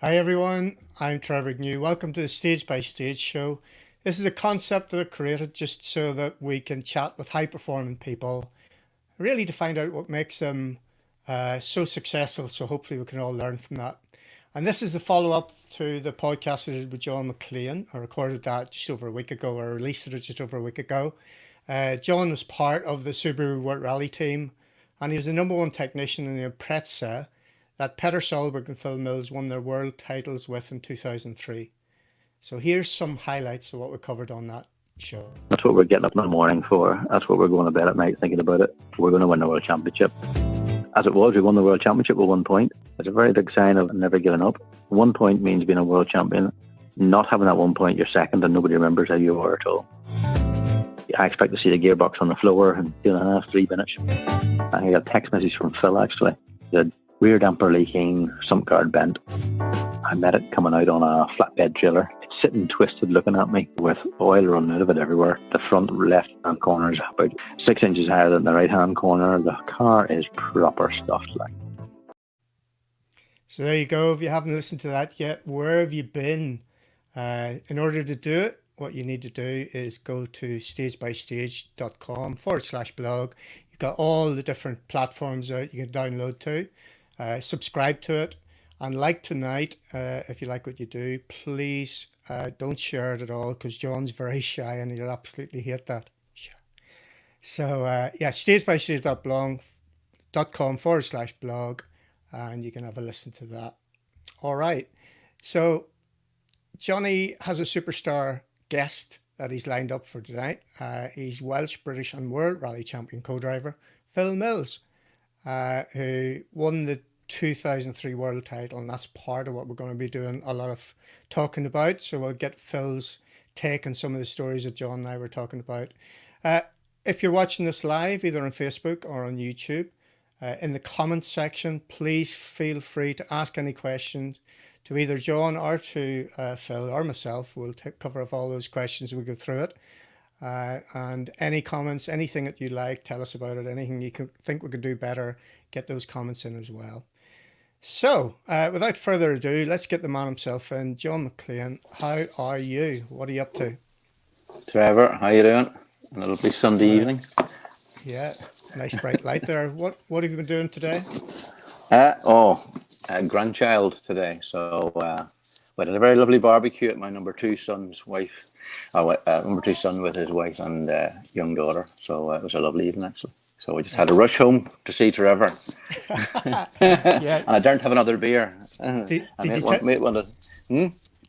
Hi everyone, I'm Trevor New. Welcome to the Stage by Stage show. This is a concept that I created just so that we can chat with high performing people, really to find out what makes them so successful. So hopefully we can all learn from that. And this is the follow up to the podcast I did with John McLean. I recorded that just over a week ago, or released it just over a week ago. John was part of the Subaru World Rally team, and he was the number one technician in the Impreza that Peter Solberg and Phil Mills won their world titles with in 2003. So here's some highlights of what we covered on that show. That's what we're getting up in the morning for. That's what we're going to bed at night thinking about it. We're going to win the World Championship. As it was, we won the World Championship with 1 point. It's a very big sign of never giving up. 1 point means being a world champion. Not having that 1 point, you're second and nobody remembers how you were at all. I expect to see the gearbox on the floor in 2.5, 3 minutes. I got a text message from Phil actually. He said, rear damper leaking, sump guard bent. I met it coming out on a flatbed trailer. It's sitting twisted looking at me with oil running out of it everywhere. The front left hand corner is about 6 inches higher than the right hand corner. The car is proper stuffed like. So there you go. If you haven't listened to that yet, where have you been? In order to do it, what you need to do is go to stagebystage.com/blog. You've got all the different platforms that you can download to. Subscribe to it, and like tonight, if you like what you do, please don't share it at all, because John's very shy and he'll absolutely hate that. So yeah, stagebystage.com/blog, and you can have a listen to that. All right, so Johnny has a superstar guest that he's lined up for tonight. He's Welsh, British and World Rally Champion co-driver Phil Mills, who won the 2003 world title, and that's part of what we're going to be doing a lot of talking about. So we'll get Phil's take on some of the stories that John and I were talking about. If you're watching this live, either on Facebook or on YouTube, in the comments section, please feel free to ask any questions to either John or to Phil or myself. We'll cover off all those questions as we go through it. And any comments, anything that you like, tell us about it. Anything you think we could do better, get those comments in as well. So without further ado, let's get the man himself in. John McLean, how are you? What are you up to? Trevor, how you doing? A lovely Sunday evening. Yeah, nice bright light there. What have you been doing today? A grandchild today. So we had a very lovely barbecue at my number two son's wife. Number two son with his wife and young daughter. So it was a lovely evening actually. So we just had to rush home to see Trevor. Yeah. And I don't have another beer. Did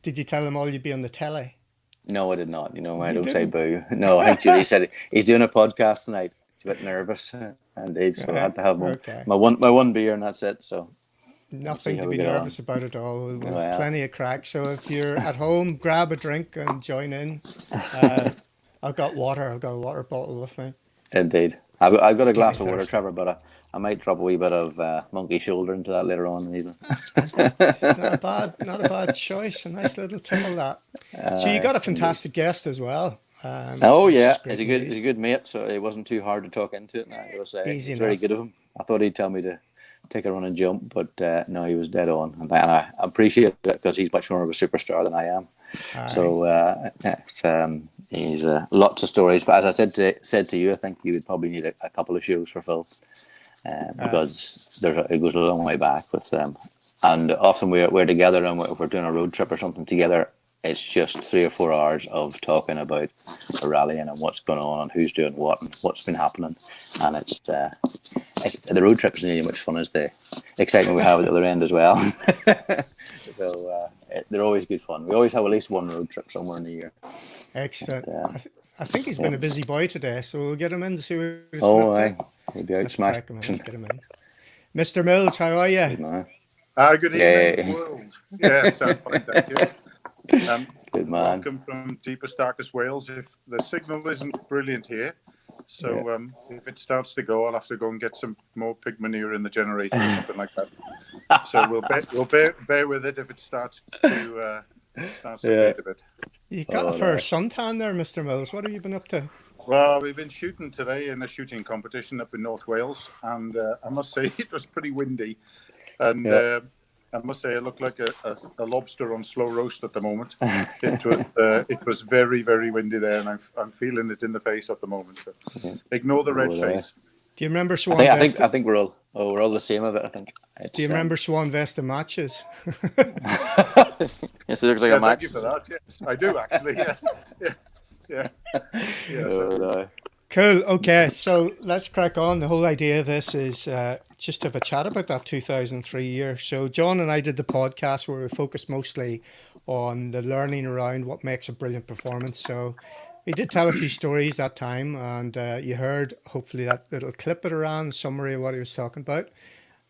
you tell them all you'd be on the telly? No, I did not. You know, I don't say boo. No, I think Julie said he's doing a podcast tonight. He's a bit nervous, indeed. So I had to have my one beer, and that's it. So nothing to be nervous about at all. We'll have plenty of crack. So if you're at home, grab a drink and join in. I've got water. I've got a water bottle with me. Indeed. I've got a glass of water, Trevor, but I might drop a wee bit of monkey shoulder into that later on in the evening. It's not a bad choice. A nice little tipple that. So you got a fantastic guest as well. He's a good mate, so it wasn't too hard to talk into it. And I will say it's very good of him. I thought he'd tell me to take a run and jump, but no, he was dead on, and I appreciate that because he's much more of a superstar than I am. So he's lots of stories. But as I said to you, I think you would probably need a couple of shows for Phil, because it goes a long way back with them, and often we're together, and if we're doing a road trip or something together, it's just 3 or 4 hours of talking about the rallying and what's going on and who's doing what and what's been happening. And it's the road trip is nearly as much fun as the excitement we have at the other end as well. So they're always good fun. We always have at least one road trip somewhere in the year. Excellent. But, I think he's been a busy boy today, so we'll get him in to see what he's he'll be out smashing. Let's get him in. Mr. Mills, how are you? Good evening, world. Yes, I'm fine, thank you. Good man. Welcome from deepest, darkest Wales. If the signal isn't brilliant here, so if it starts to go, I'll have to go and get some more pig manure in the generator or something like that. So we'll bear with it if it starts to fade a bit. You got a fair suntan there, Mr. Mills. What have you been up to? Well, we've been shooting today in a shooting competition up in North Wales, and I must say it was pretty windy. And I must say, I look like a lobster on slow roast at the moment. It was very, very windy there, and I'm feeling it in the face at the moment. So ignore the red face. Do you remember Swan? I think we're all the same of it. I think. Do you remember Swan Vesta matches? Yes, it looks like a match. Thank you for that. Yes, I do actually. Yeah. No. Cool. Okay, so let's crack on. The whole idea of this is just to have a chat about that 2003 year. So John and I did the podcast where we focused mostly on the learning around what makes a brilliant performance. So we did tell a few stories that time, and you heard hopefully that little clip it around, summary of what he was talking about.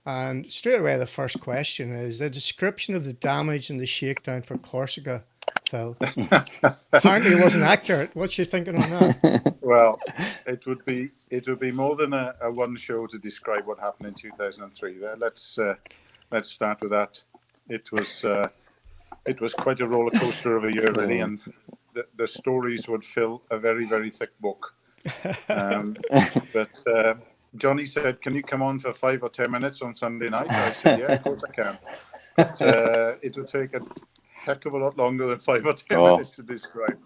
And straight away, the first question is the description of the damage and the shakedown for Corsica, Phil. Apparently it wasn't accurate. What's your thinking on that? Well, it would be more than a one show to describe what happened in 2003. Let's start with that. It was quite a roller coaster of a year, really, and the stories would fill a very, very thick book. But Johnny said, "Can you come on for 5 or 10 minutes on Sunday night?" I said, "Yeah, of course I can." But it would take a heck of a lot longer than 5 or 10 minutes to describe.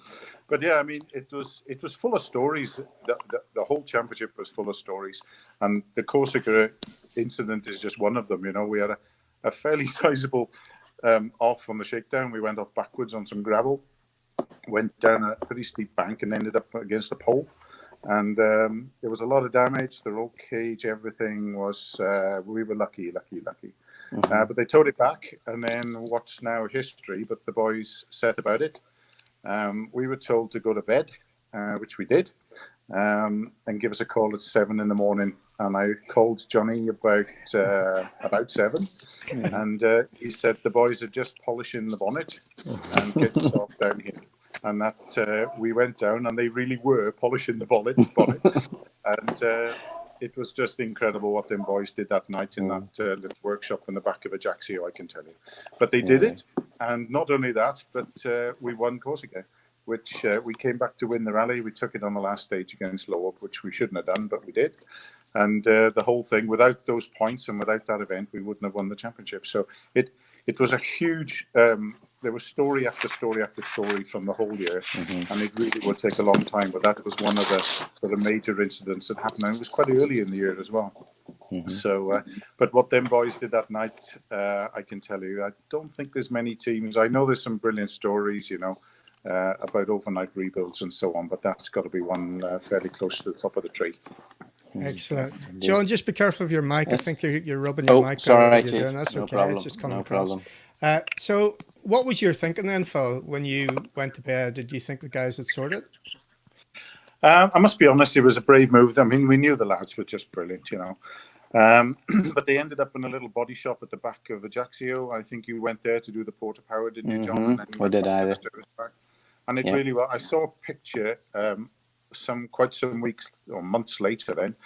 But yeah, I mean, it was full of stories. The whole championship was full of stories, and the Corsica incident is just one of them. You know, we had a fairly sizable off on the shakedown. We went off backwards on some gravel, went down a pretty steep bank, and ended up against a pole. And there was a lot of damage. The roll cage, everything was. We were lucky. Mm-hmm. But they towed it back, and then what's now history? But the boys set about it. We were told to go to bed, which we did, and give us a call at 7 a.m. And I called Johnny about 7, and he said the boys are just polishing the bonnet and getting stuff down here. And that we went down, and they really were polishing the bonnet, and it was just incredible what them boys did that night in that little workshop in the back of Ajaccio, I can tell you. But they did it, and not only that, but we won Corsica, which we came back to win the rally. We took it on the last stage against Loeb, which we shouldn't have done, but we did. And the whole thing, without those points and without that event, we wouldn't have won the championship. So it was a huge. There was story after story after story from the whole year, and it really would take a long time. But that was one of the sort of major incidents that happened, and it was quite early in the year as well. So, but what them boys did that night, I can tell you, I don't think there's many teams. I know there's some brilliant stories, you know, about overnight rebuilds and so on, but that's got to be one fairly close to the top of the tree. Excellent. John, just be careful of your mic. I think you're rubbing your mic. Sorry, you're doing. That's no okay. problem. It's just coming no across. Problem. So what was your thinking then, Phil, when you went to bed? Did you think the guys had sorted? I must be honest, it was a brave move. I mean, we knew the lads were just brilliant, you know. But they ended up in a little body shop at the back of Ajaccio. I think you went there to do the Porta Power, didn't you, John? And then Or did I? And it really was. I saw a picture quite some weeks or months later then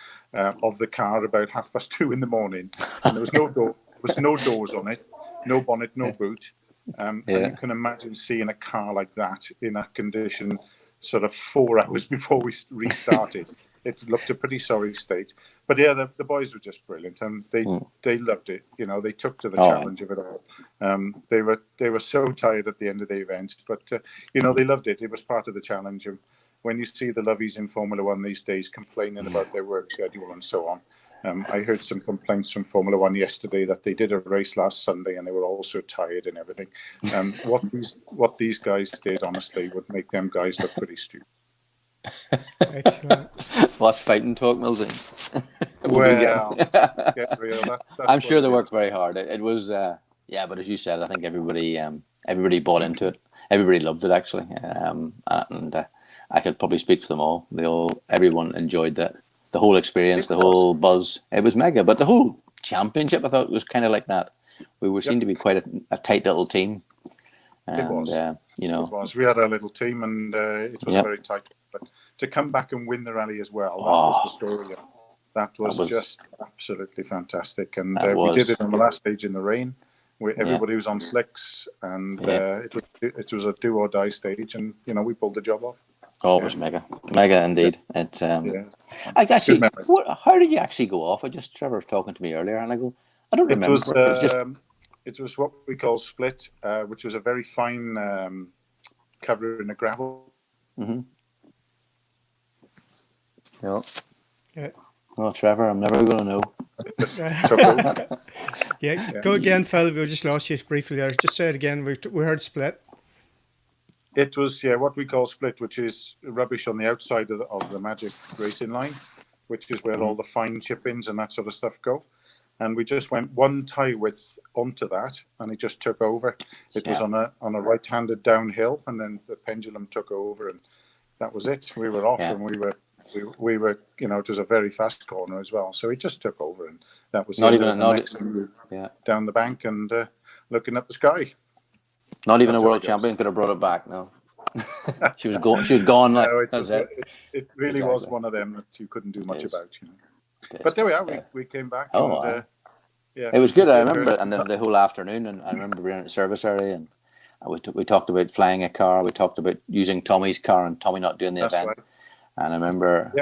of the car about 2:30 in the morning, and there was no door. There was no doors on it, no bonnet, no boot. And you can imagine seeing a car like that in that condition sort of 4 hours before we restarted. It looked a pretty sorry state. But yeah, the boys were just brilliant, and they loved it. You know, they took to the challenge of it all. They were so tired at the end of the event, but you know, they loved it. It was part of the challenge. And when you see the lovies in Formula One these days complaining about their work schedule and so on, I heard some complaints from Formula One yesterday that they did a race last Sunday and they were all so tired and everything. What these guys did, honestly, would make them guys look pretty stupid. Excellent. Less fighting talk, Millsy. Well, get real. I'm sure they worked very hard. It was, but as you said, I think everybody bought into it. Everybody loved it, actually, and I could probably speak for them all. Everyone enjoyed that. The whole experience, the whole buzz, it was mega. But the whole championship, I thought, was kind of like that. We seemed to be quite a tight little team. And, it was. You know, it was. We had our little team, and it was very tight. But to come back and win the rally as well, that was the story. That was just absolutely fantastic. And we did it on the last stage in the rain. Everybody was on slicks, and it was a do or die stage, and you know, we pulled the job off. Oh, it was mega indeed. It's I actually, how did you actually go off? Trevor was talking to me earlier, and I go, I don't remember. It was it was what we call split, which was a very fine cover in the gravel. Mm-hmm. Yep. Yeah. Well, Trevor, I'm never going to know. Yeah, go again, Phil. We just lost you briefly there. Just say it again. We heard split. It was what we call split, which is rubbish on the outside of the Magic racing line, which is where all the fine chip-ins and that sort of stuff go. And we just went one tie width onto that, and it just took over. It was on a right-handed downhill, and then the pendulum took over, and that was it. We were off, and we were, it was a very fast corner as well. So it just took over, and that was down the bank and looking at the sky. Not even a world champion could have brought it back. No, she was gone. Like it really was one of them that you couldn't do much about. But there we are. We came back. And, it was good. I remember, and the whole afternoon. And I remember being in the service area, and we talked about flying a car. We talked about using Tommy's car and Tommy not doing the event. Right. And I remember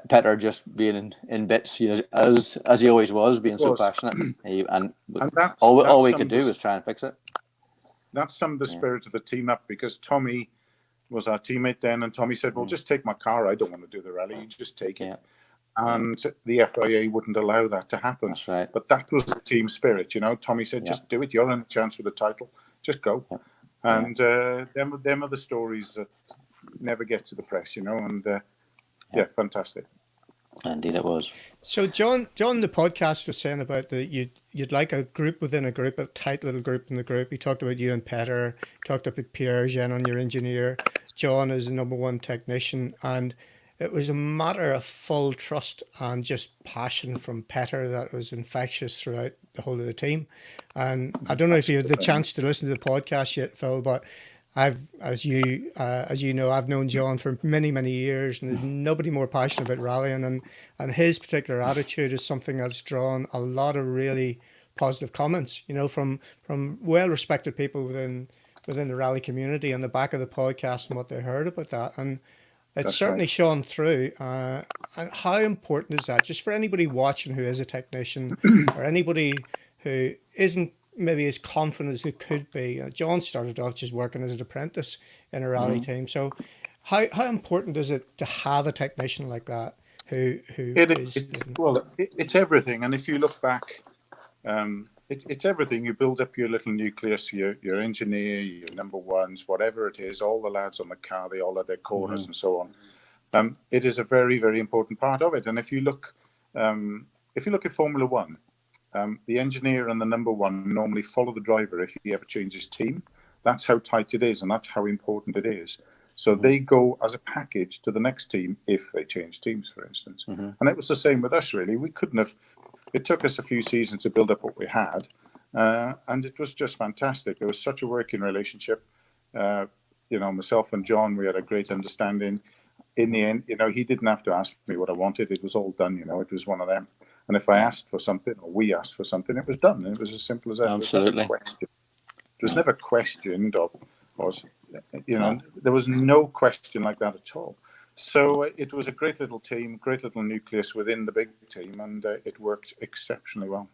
Petter just being in bits, as he always was, being so passionate. And all we could do was try and fix it. That's some of the spirit of the team up, because Tommy was our teammate then, and Tommy said, well, just take my car. I don't want to do the rally. You just take it. And the FIA wouldn't allow that to happen. That's right. But that was the team spirit, Tommy said, just do it. You're in a chance for the title. Just go. And them are the stories that never get to the press, and fantastic. Indeed it was. So John, the podcast was saying about you'd like a group within a group, a tight little group in the group. He talked about you and Petter, talked about Pierre, Jean, your engineer, John is the number one technician, and it was a matter of full trust and just passion from Petter that was infectious throughout the whole of the team. And I don't know if you had the chance to listen to the podcast yet, Phil, but as you know, I've known John for many, many years, and there's nobody more passionate about rallying, and his particular attitude is something that's drawn a lot of really positive comments, from well-respected people within the rally community on the back of the podcast and what they heard about that. And it's certainly shone through. And how important is that, just for anybody watching who is a technician or anybody who isn't maybe as confident as it could be? John started off just working as an apprentice in a rally team. So how important is it to have a technician like that it's everything. And if you look back, it's everything. You build up your little nucleus, your engineer, your number ones, whatever it is, all the lads on the car, they all have their corners and so on. It is a very, very important part of it. And if you look at Formula One, the engineer and the number one normally follow the driver if he ever changes team. That's how tight it is, and that's how important it is. So they go as a package to the next team if they change teams, for instance. And it was the same with us, really. We couldn't have. It took us a few seasons to build up what we had, and it was just fantastic. It was such a working relationship. Myself and John, we had a great understanding. In the end, he didn't have to ask me what I wanted. It was all done. It was one of them. And if I asked for something, or we asked for something, it was done. It was as simple as that. Absolutely. It was never questioned, or there was no question like that at all. So it was a great little team, great little nucleus within the big team, and it worked exceptionally well.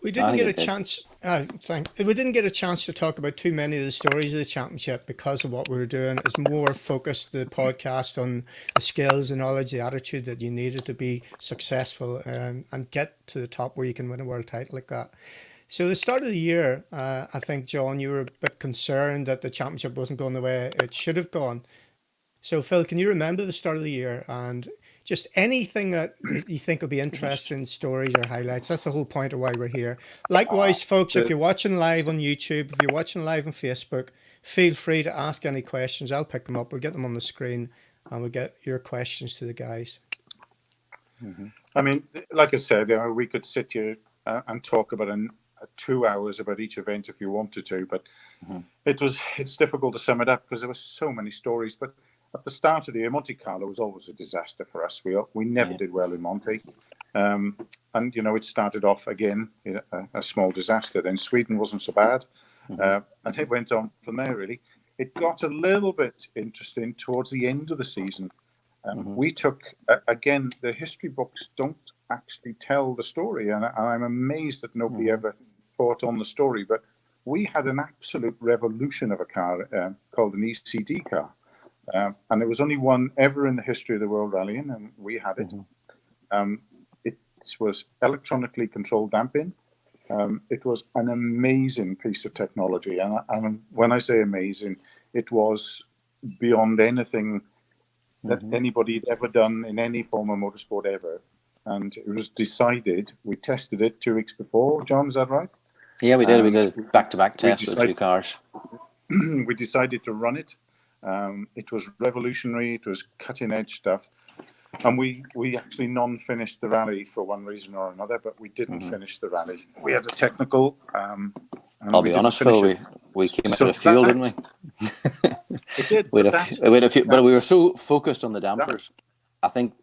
We didn't get a chance. We didn't get a chance to talk about too many of the stories of the championship because of what we were doing. It's more focused the podcast on the skills, the knowledge, the attitude that you needed to be successful and get to the top where you can win a world title like that. So the start of the year, I think, John, you were a bit concerned that the championship wasn't going the way it should have gone. So, Phil, can you remember the start of the year and just anything that you think will be interesting, stories or highlights? That's the whole point of why we're here. Likewise, folks, if you're watching live on YouTube, if you're watching live on Facebook, feel free to ask any questions. I'll pick them up. We'll get them on the screen and we'll get your questions to the guys. I mean, like I said, we could sit here and talk about 2 hours about each event if you wanted to, but it's difficult to sum it up because there were so many stories. But at the start of the year, Monte Carlo was always a disaster for us. We never did well in Monte. And, it started off again, a small disaster. Then Sweden wasn't so bad. And it went on from there, really. It got a little bit interesting towards the end of the season. We took, again, the history books don't actually tell the story. And I'm amazed that nobody ever Motorsport on the story, but we had an absolute revolution of a car called an ECD car. And there was only one ever in the history of the World Rallying, and we had it. It was electronically controlled damping. It was an amazing piece of technology. And when I say amazing, it was beyond anything that anybody had ever done in any form of motorsport ever. And it was decided, we tested it 2 weeks before. John, is that right? Yeah, we did. We did back-to-back tests with 2 cars. We decided to run it. It was revolutionary. It was cutting-edge stuff. And we actually non-finished the rally for one reason or another, but we didn't finish the rally. We had a technical. I'll be honest, Phil, we came out of fuel, didn't we? It did. we had a few, but we were so focused on the dampers, I think,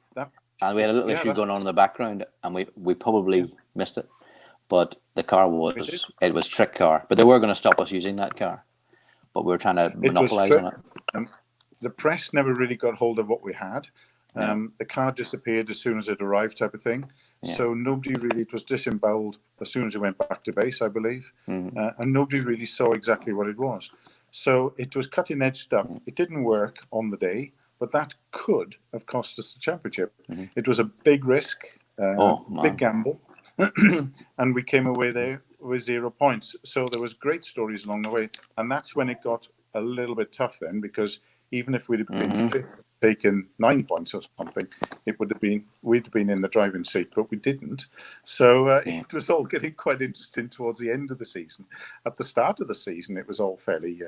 and we had a little issue going on in the background, and we probably missed it. But the car was trick car, but they were going to stop us using that car, but we were trying to monopolize on it. The press never really got hold of what we had. The car disappeared as soon as it arrived, type of thing. So nobody really, it was disemboweled as soon as it went back to base, I believe. And nobody really saw exactly what it was. So it was cutting edge stuff. It didn't work on the day, but that could have cost us the championship. It was a big risk, big gamble. And we came away there with 0 points. So there was great stories along the way. And that's when it got a little bit tough then, because even if we'd have been fifth, taken 9 points or something, we'd have been in the driving seat, but we didn't. So it was all getting quite interesting towards the end of the season. At the start of the season, it was all fairly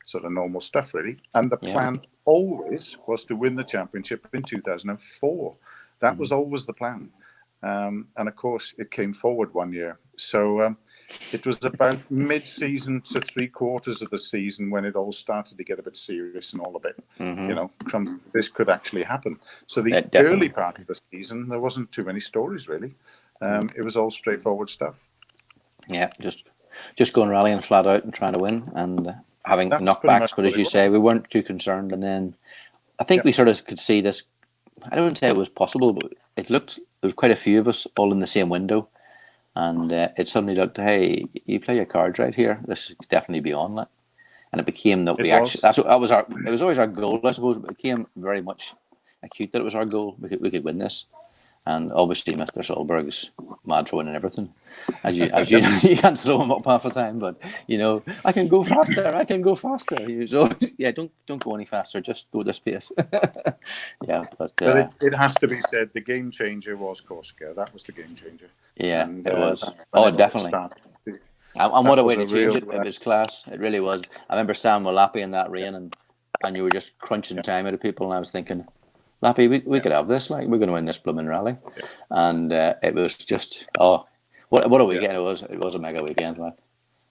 sort of normal stuff, really. And the plan always was to win the championship in 2004. That was always the plan. And of course, it came forward 1 year. So it was about mid-season to 3/4 of the season when it all started to get a bit serious and all a bit, this could actually happen. So the early part of the season, there wasn't too many stories, really. It was all straightforward stuff. Yeah, just going rallying flat out and trying to win and having knockbacks. But as you say, we weren't too concerned. And then I think we sort of could see this. I don't say it was possible, but there was quite a few of us all in the same window. And it suddenly looked, hey, you play your cards right here. This is definitely beyond that. And it became that it was always our goal, I suppose. But it became very much acute that it was our goal. We could win this. And obviously, Mr. Solberg's mad for winning everything. As you you can't slow him up half the time, but I can go faster. I can go faster. So don't go any faster. Just go this pace. But it has to be said, the game changer was Corsica. That was the game changer. Yeah, and, it was. Definitely. And what a way to change it! It was class. It really was. I remember standing with Lappy in that rain, and you were just crunching time out of people, and I was thinking, Lappy, we could have this. Like, we're going to win this blooming rally, and it was just what a weekend it was. It was a mega weekend. Like,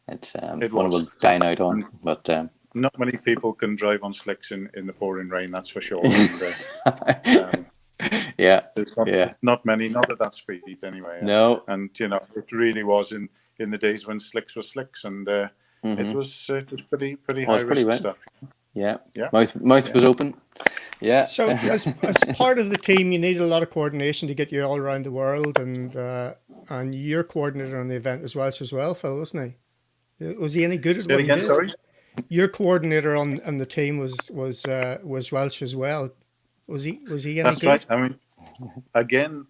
it's one we'll dine out on, but not many people can drive on slicks in the pouring rain. That's for sure. And, there's not many, not at that speed anyway. No, and it really was in the days when slicks were slicks, and it was pretty high risk stuff. Yeah. Mouth was open. Yeah. So as part of the team, you need a lot of coordination to get you all around the world, and you're coordinator on the event as well, Phil, wasn't he? Was he any good at what he did? Sorry? Your coordinator on the team was Welsh as well. Was he any That's good? Right. I mean, again,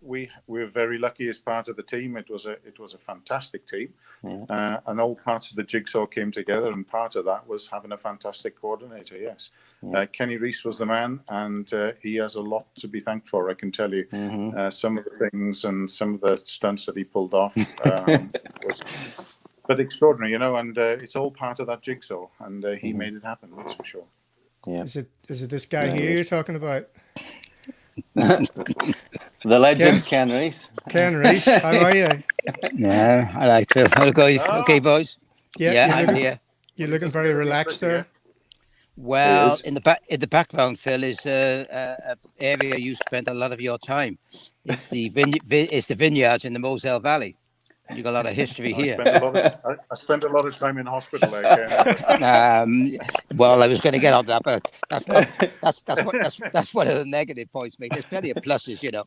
we were very lucky as part of the team. It was a fantastic team, and all parts of the jigsaw came together. And part of that was having a fantastic coordinator. Yes, Kenny Rees was the man, and he has a lot to be thanked for. I can tell you, some of the things and some of the stunts that he pulled off was. But extraordinary, and it's all part of that jigsaw, and he made it happen. That's for sure. Yeah. Is it this guy here you're talking about? The legend, Ken Rees. Ken Rees, how are you? Yeah, I like Phil. Okay, boys. Yeah, I'm here. You're looking very relaxed there. Well, in the background, Phil, is a area you spent a lot of your time. It's the vineyards in the Moselle Valley. You got a lot of history here. I spent a lot of time in hospital there. Well, I was going to get on that, but that's one of the negative points, mate. There's plenty of pluses, you know.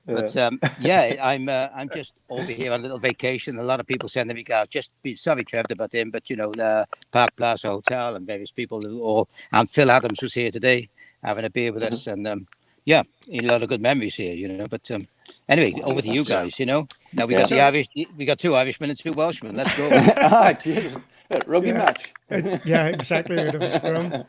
But I'm just over here on a little vacation. A lot of people sending me cards. Just be sorry, Trevor, about him, but you know, the Park Plaza Hotel and various people and Phil Adams was here today having a beer with us, and a lot of good memories here, you know. But anyway, over to you guys. You know, now we got the Irish. We got 2 Irishmen and 2 Welshmen. Let's go. Rugby match. Yeah, exactly. Bit of a scrum.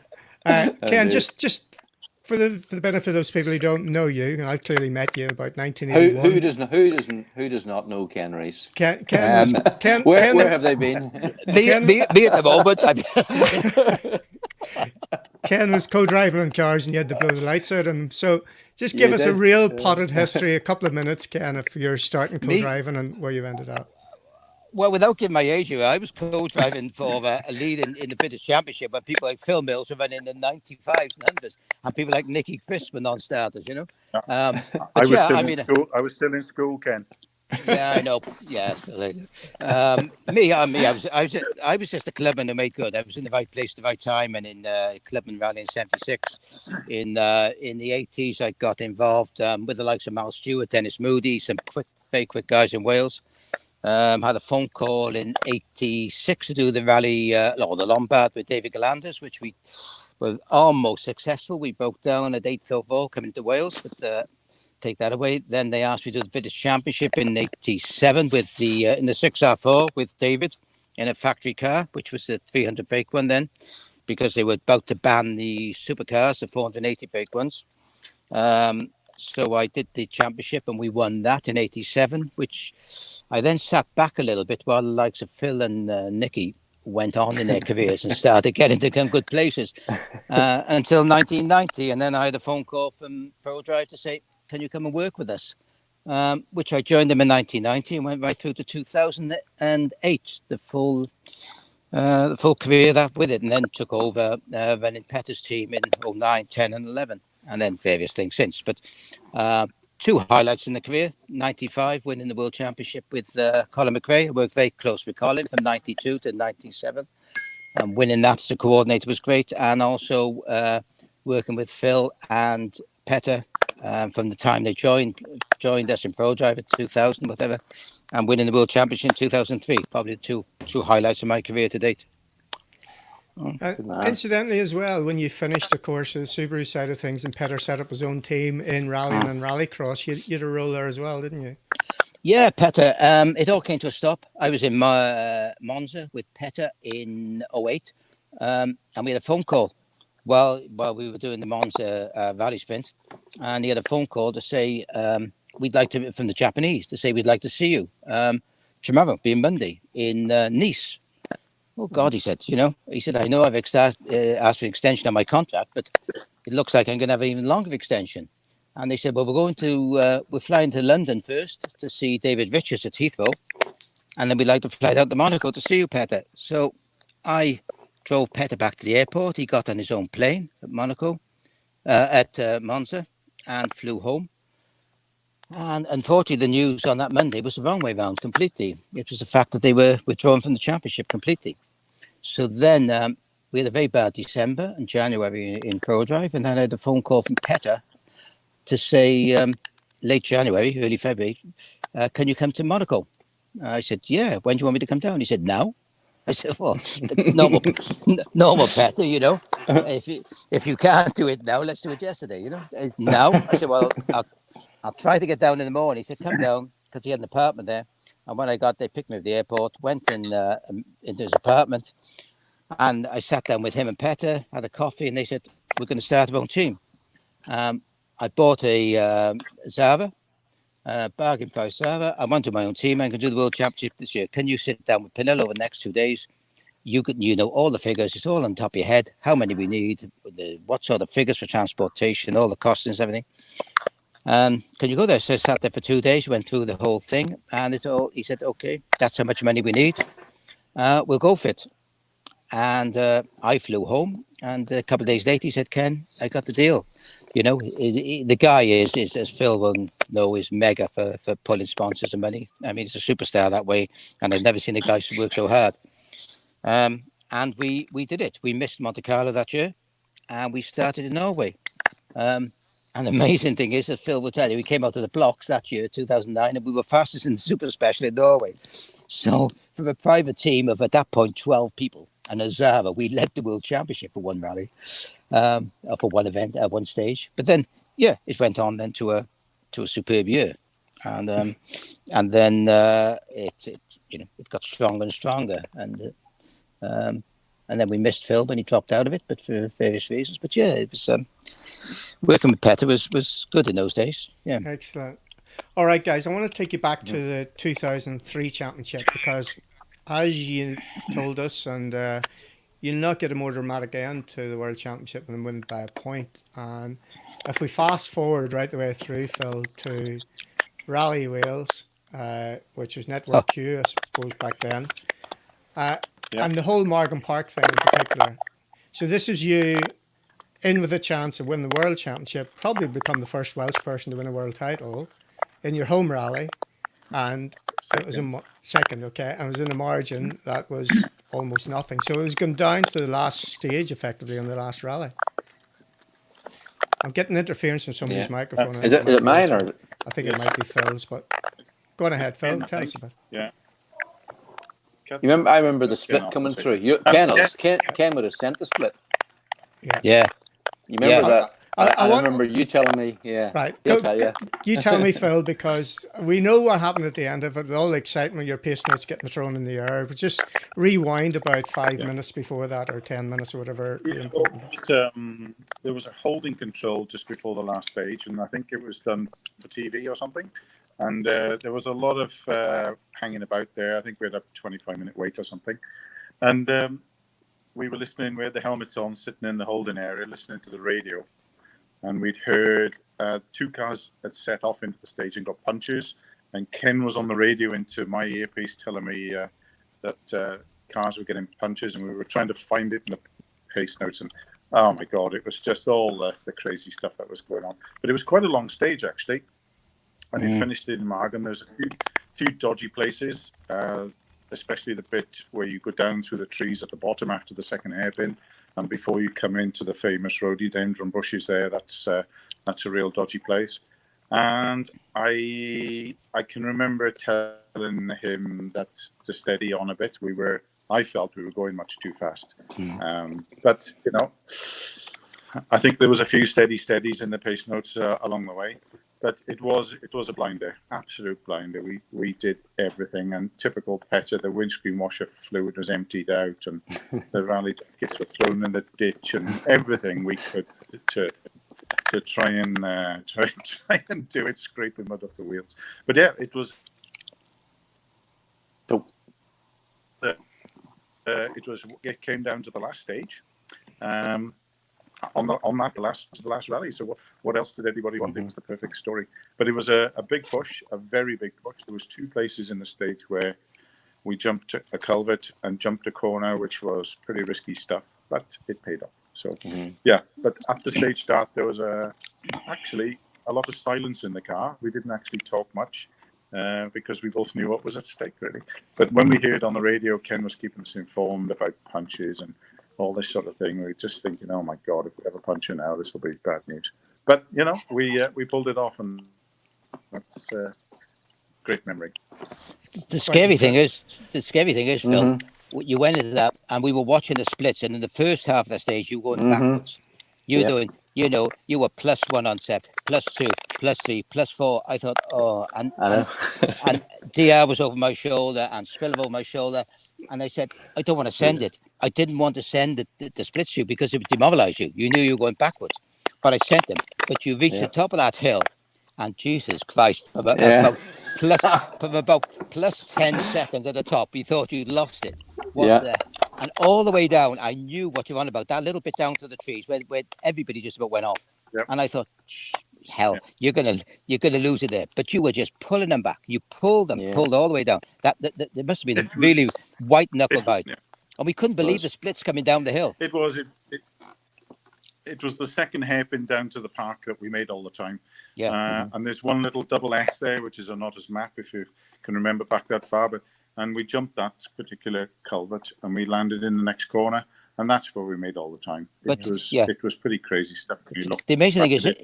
Ken, just for the benefit of those people who don't know you, and I've clearly met you about 1981. Who does not know Ken Rees? Ken, where have they been? Me at the moment. Ken was co-driving on cars, and you had to blow the lights out on him. So just give us a real potted history, a couple of minutes, Ken, if you're starting co-driving and where you ended up. Well, without giving my age away, I was co-driving for a lead in the British Championship when people like Phil Mills were running in the 95s and 100s, and people like Nicky Crisp were non-starters, you know. I was still in school, Ken. Yeah, I know. Yeah, I was just a clubman who made good. I was in the right place at the right time, and in Clubman Rally in '76. In the '80s, I got involved with the likes of Mal Stewart, Dennis Moody, some very quick guys in Wales. Had a phone call in '86 to do the rally or the Lombard with David Galanders, which we were almost successful. We broke down at 8th overall coming to Wales, but take that away. Then they asked me to do the British Championship in '87 with the in the 6R4 with David in a factory car, which was a 300 brake one then, because they were about to ban the supercars, the 480 brake ones. So I did the championship and we won that in '87, which I then sat back a little bit while the likes of Phil and Nicky went on in their careers and started getting to some good places until 1990. And then I had a phone call from ProDrive to say, can you come and work with us? Which I joined them in 1990 and went right through to 2008, the full career that with it, and then took over running Petter's team in 09, 10 and 11. And then various things since. But 2 highlights in the career. 95, winning the World Championship with Colin McRae. I worked very close with Colin from 92 to 97. And winning that as a coordinator was great. And also working with Phil and Petter from the time they joined us in ProDrive in 2000, whatever. And winning the World Championship in 2003. Probably the two highlights of my career to date. Incidentally, as well, when you finished, of course, the Subaru side of things, and Petter set up his own team in rallying and rallycross, you had a role there as well, didn't you? Yeah, Petter. It all came to a stop. I was in Monza with Petter in 08, and we had a phone call while we were doing the Monza rally sprint, and he had a phone call to say we'd like to, from the Japanese, to say we'd like to see you tomorrow, being Monday, in Nice. Oh, God, he said, I know I've asked for an extension on my contract, but it looks like I'm going to have an even longer extension. And they said, well, we're flying to London first to see David Richards at Heathrow. And then we'd like to fly down to Monaco to see you, Petter. So I drove Petter back to the airport. He got on his own plane at Monaco, at Monza, and flew home. And unfortunately, the news on that Monday was the wrong way around completely. It was the fact that they were withdrawn from the championship completely. So then we had a very bad December and January in ProDrive, and then I had a phone call from Petter to say late January, early February, can you come to Monaco? I said, yeah. When do you want me to come down? He said, now. I said, well, normal Petter, If you can't do it now, let's do it yesterday, Now. I said, well, I'll try to get down in the morning. He said, come down, because he had an apartment there. And when I got there, picked me at the airport, went into his apartment, and I sat down with him and Petter, had a coffee, and they said, we're going to start our own team. I bought a Zara, bargain price Zara. I went to my own team. I'm going to do the World Championship this year. Can you sit down with Pinello over the next 2 days? You know all the figures. It's all on top of your head. How many we need, what sort of figures for transportation, all the costings, everything. Can you go there? So I sat there for 2 days, went through the whole thing, and he said, okay, that's how much money we need. We'll go for it. And I flew home, and a couple of days later, he said, "Ken, I got the deal." The guy is as Phil will know, is mega for pulling sponsors and money. I mean, he's a superstar that way, and I've never seen a guy work so hard. And we did it. We missed Monte Carlo that year, and we started in Norway. And the amazing thing is that Phil will tell you, we came out of the blocks that year, 2009, and we were fastest in the Super Special in Norway. So from a private team of, at that point, 12 people and a Zara, we led the World Championship for one rally, for one event at one stage. But then, it went on then to a superb year. And then it got stronger and stronger. And then we missed Phil when he dropped out of it, but for various reasons. But it was working with Petter was good in those days. Yeah. Excellent. All right, guys, I want to take you back to the 2003 championship, because as you told us, and you'll not get a more dramatic end to the World Championship than win by a point. And if we fast forward right the way through, Phil, to Rally Wales, which was Network Q, I suppose, back then, and the whole Morgan Park thing in particular. So this is you in with a chance of winning the World Championship, probably become the first Welsh person to win a world title in your home rally. And it was second, okay? And it was in a margin that was almost nothing. So it was going down to the last stage, effectively, in the last rally. I'm getting interference from somebody's microphone. Is it mine or? I think it might be Phil's, but go on ahead, Phil. Tell us about it. Yeah. I remember the split coming through. Ken would have sent the split. Yeah. You remember that? I remember you telling me, Right. Yes, You tell me, Phil, because we know what happened at the end of it. With all the excitement, your pace notes getting thrown in the air. But just rewind about 5 minutes before that, or 10 minutes, or whatever. There was a holding control just before the last stage, and I think it was done for TV or something. And there was a lot of hanging about there. I think we had a 25-minute wait or something. And we were listening, we had the helmets on, sitting in the holding area, listening to the radio. And we'd heard two cars had set off into the stage and got punches. And Ken was on the radio into my earpiece telling me that cars were getting punches, and we were trying to find it in the pace notes. And oh my God, it was just all the crazy stuff that was going on. But it was quite a long stage, actually. And it finished in Margan. There's a few dodgy places, especially the bit where you go down through the trees at the bottom after the second hairpin, and before you come into the famous rhododendron bushes there. That's a real dodgy place. And I can remember telling him that to steady on a bit. I felt we were going much too fast. But I think there was a few steadies in the pace notes along the way. But it was a blinder, absolute blinder. We did everything, and typical Petter, the windscreen washer fluid was emptied out, and the rally jackets were thrown in the ditch, and everything we could to try and do it, scraping mud off the wheels. But it was. It came down to the last stage. On the last rally. So what else did anybody want? It was the perfect story. But it was a big push, a very big push. There was two places in the stage where we jumped a culvert and jumped a corner, which was pretty risky stuff, but it paid off. So but at the stage start, there was actually a lot of silence in the car. We didn't actually talk much because we both knew what was at stake, really. But when we heard on the radio, Ken was keeping us informed about punches and all this sort of thing. We were just thinking, oh my God, if we have a puncher now, this will be bad news. But we pulled it off, and that's great memory. The scary thing is, Phil, you went into that, and we were watching the splits, and in the first half of the stage, you were going backwards. You were doing, you were +1 on set, +2, +3, +4. I thought, and DR was over my shoulder, and Spiller over my shoulder. And I said, I don't want to send it. I didn't want to send the split shoot because it would demoralize you. You knew you were going backwards. But I sent them. But you reached the top of that hill, and Jesus Christ, from about plus 10 seconds at the top, you thought you'd lost it. And all the way down, I knew what you were on about. That little bit down to the trees where everybody just about went off. Yep. And I thought, hell, you're gonna lose it there. But you were just pulling them back. You pulled them, pulled all the way down. That there must have been a really white knuckle fight. And we couldn't believe the splits coming down the hill. It was. It was the second hairpin down to the park that we made all the time. Yeah. And there's one little double S there, which is a Notter's map, if you can remember back that far. And we jumped that particular culvert and we landed in the next corner. And that's where we made all the time. It was pretty crazy stuff. The amazing thing is, it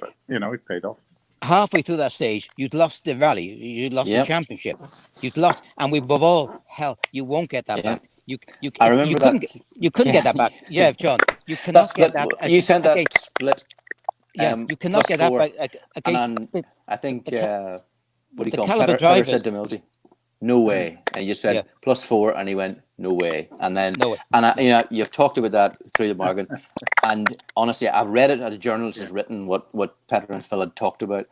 paid off. Halfway through that stage, you'd lost the rally. You'd lost the championship. You'd lost. And we were all, hell, you won't get that back. I remember you couldn't get that back. Yeah, John, you cannot get that. You sent that split. You cannot get that back against. I think what do you call him? Peter said to Milty, "No way," and you said +4, and he went, "No way." And then, and you've talked about that through the bargain. And honestly, I've read it. A journalist has written what Peter and Phil had talked about.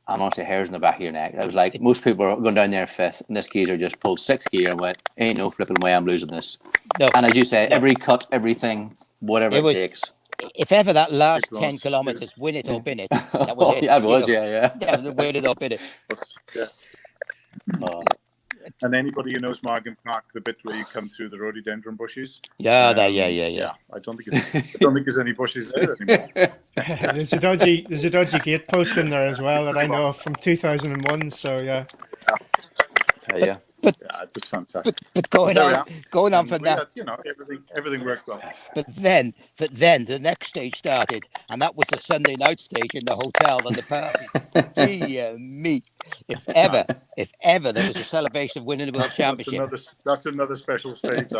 And honestly, hairs in the back of your neck. I was like, most people are going down there fifth, and this geezer just pulled 6th gear and went, "Ain't no flipping way I'm losing this." No. And as you say, every cut, everything, whatever it takes. If ever that last 10 kilometres, win it or bin it, that was it. Yeah, it was, yeah. Win it or bin it. And anybody who knows Margam Park, the bit where you come through the rhododendron bushes. Yeah. I don't think there's any bushes there anymore. There's a dodgy gate post in there as well that I know of from 2001. So yeah. But it was fantastic. But going on from that, everything worked well. But then the next stage started, and that was the Sunday night stage in the hotel and the party. Dear me! If ever there was a celebration of winning the world championship, that's another special stage.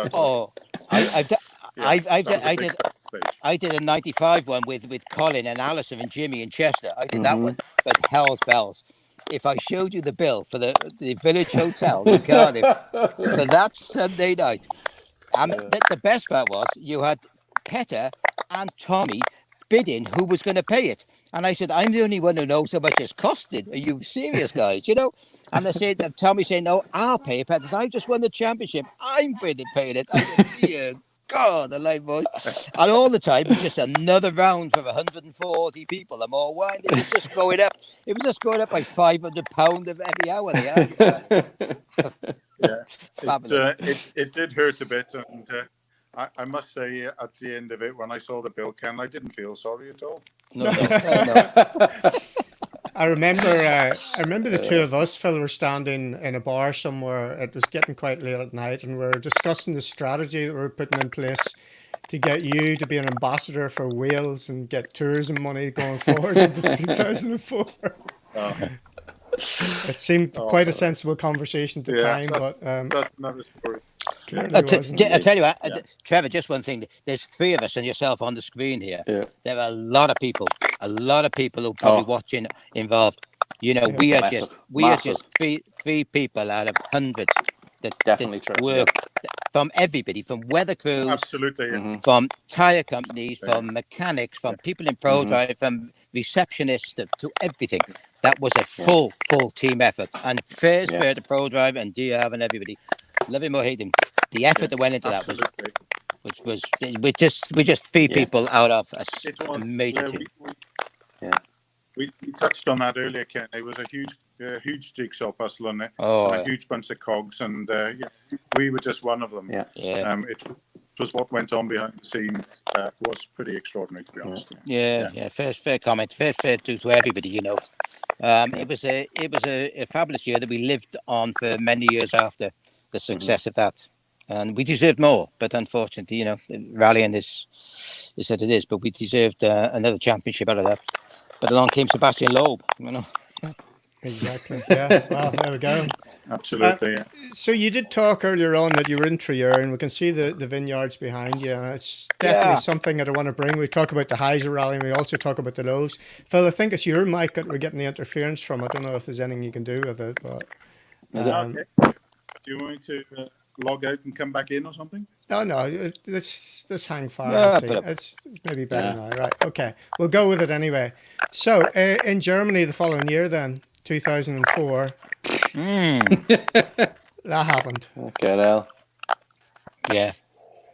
I did a 95 one with Colin and Alison and Jimmy and Chester. I did that one, but hell's bells. If I showed you the bill for the Village Hotel in Cardiff for that Sunday night, and the best part was you had Petter and Tommy bidding who was going to pay it. And I said, "I'm the only one who knows how much it's costed. Are you serious, guys? And they said, Tommy said, "No, I'll pay it, Petter. I just won the championship. I'm paying it." I said, "Dear God, the life boys." And all the time, it was just another round for 140 people and more wine. It was just going up. It was just going up by £500 of every hour. It did hurt a bit. And I must say, at the end of it, when I saw the bill, Ken, I didn't feel sorry at all. No. I remember the two of us, Phil, were standing in a bar somewhere. It was getting quite late at night, and we were discussing the strategy that we were putting in place to get you to be an ambassador for Wales and get tourism money going forward into 2004. It seemed quite a sensible conversation at the time, but that's another story. I tell you what, Trevor, just one thing. There's 3 of us and yourself on the screen here. Yeah. There are a lot of people who are probably watching involved. We are just three people out of hundreds that work from everybody, from weather crews, absolutely, from tyre companies, from mechanics, from people in ProDrive, from receptionists to everything. That was a full team effort, and fair to ProDrive and DR and everybody. Love him or hate him, the effort that went into that was we're just 3 people out of a major team. We touched on that earlier, Ken. It was a huge jigsaw puzzle on it, a huge bunch of cogs, and we were just one of them. It was what went on behind the scenes was pretty extraordinary, to be honest. Fair comment, fair to everybody. It was a fabulous year that we lived on for many years after the success of that, and we deserved more. But unfortunately, rallying is what it is. But we deserved another championship out of that. But along came Sebastian Loeb, Exactly. Yeah. Well, there we go. Absolutely. So you did talk earlier on that you were in Trier, and we can see the vineyards behind you. And it's definitely something that I want to bring. We talk about the highs of rally, and we also talk about the lows. Phil, I think it's your mic that we're getting the interference from. I don't know if there's anything you can do with it, but. Do you want me to log out and come back in or something? No. Let's hang fire. It's maybe better now. Right. Okay. We'll go with it anyway. So in Germany the following year, then 2004, that happened. Okay, now. Yeah.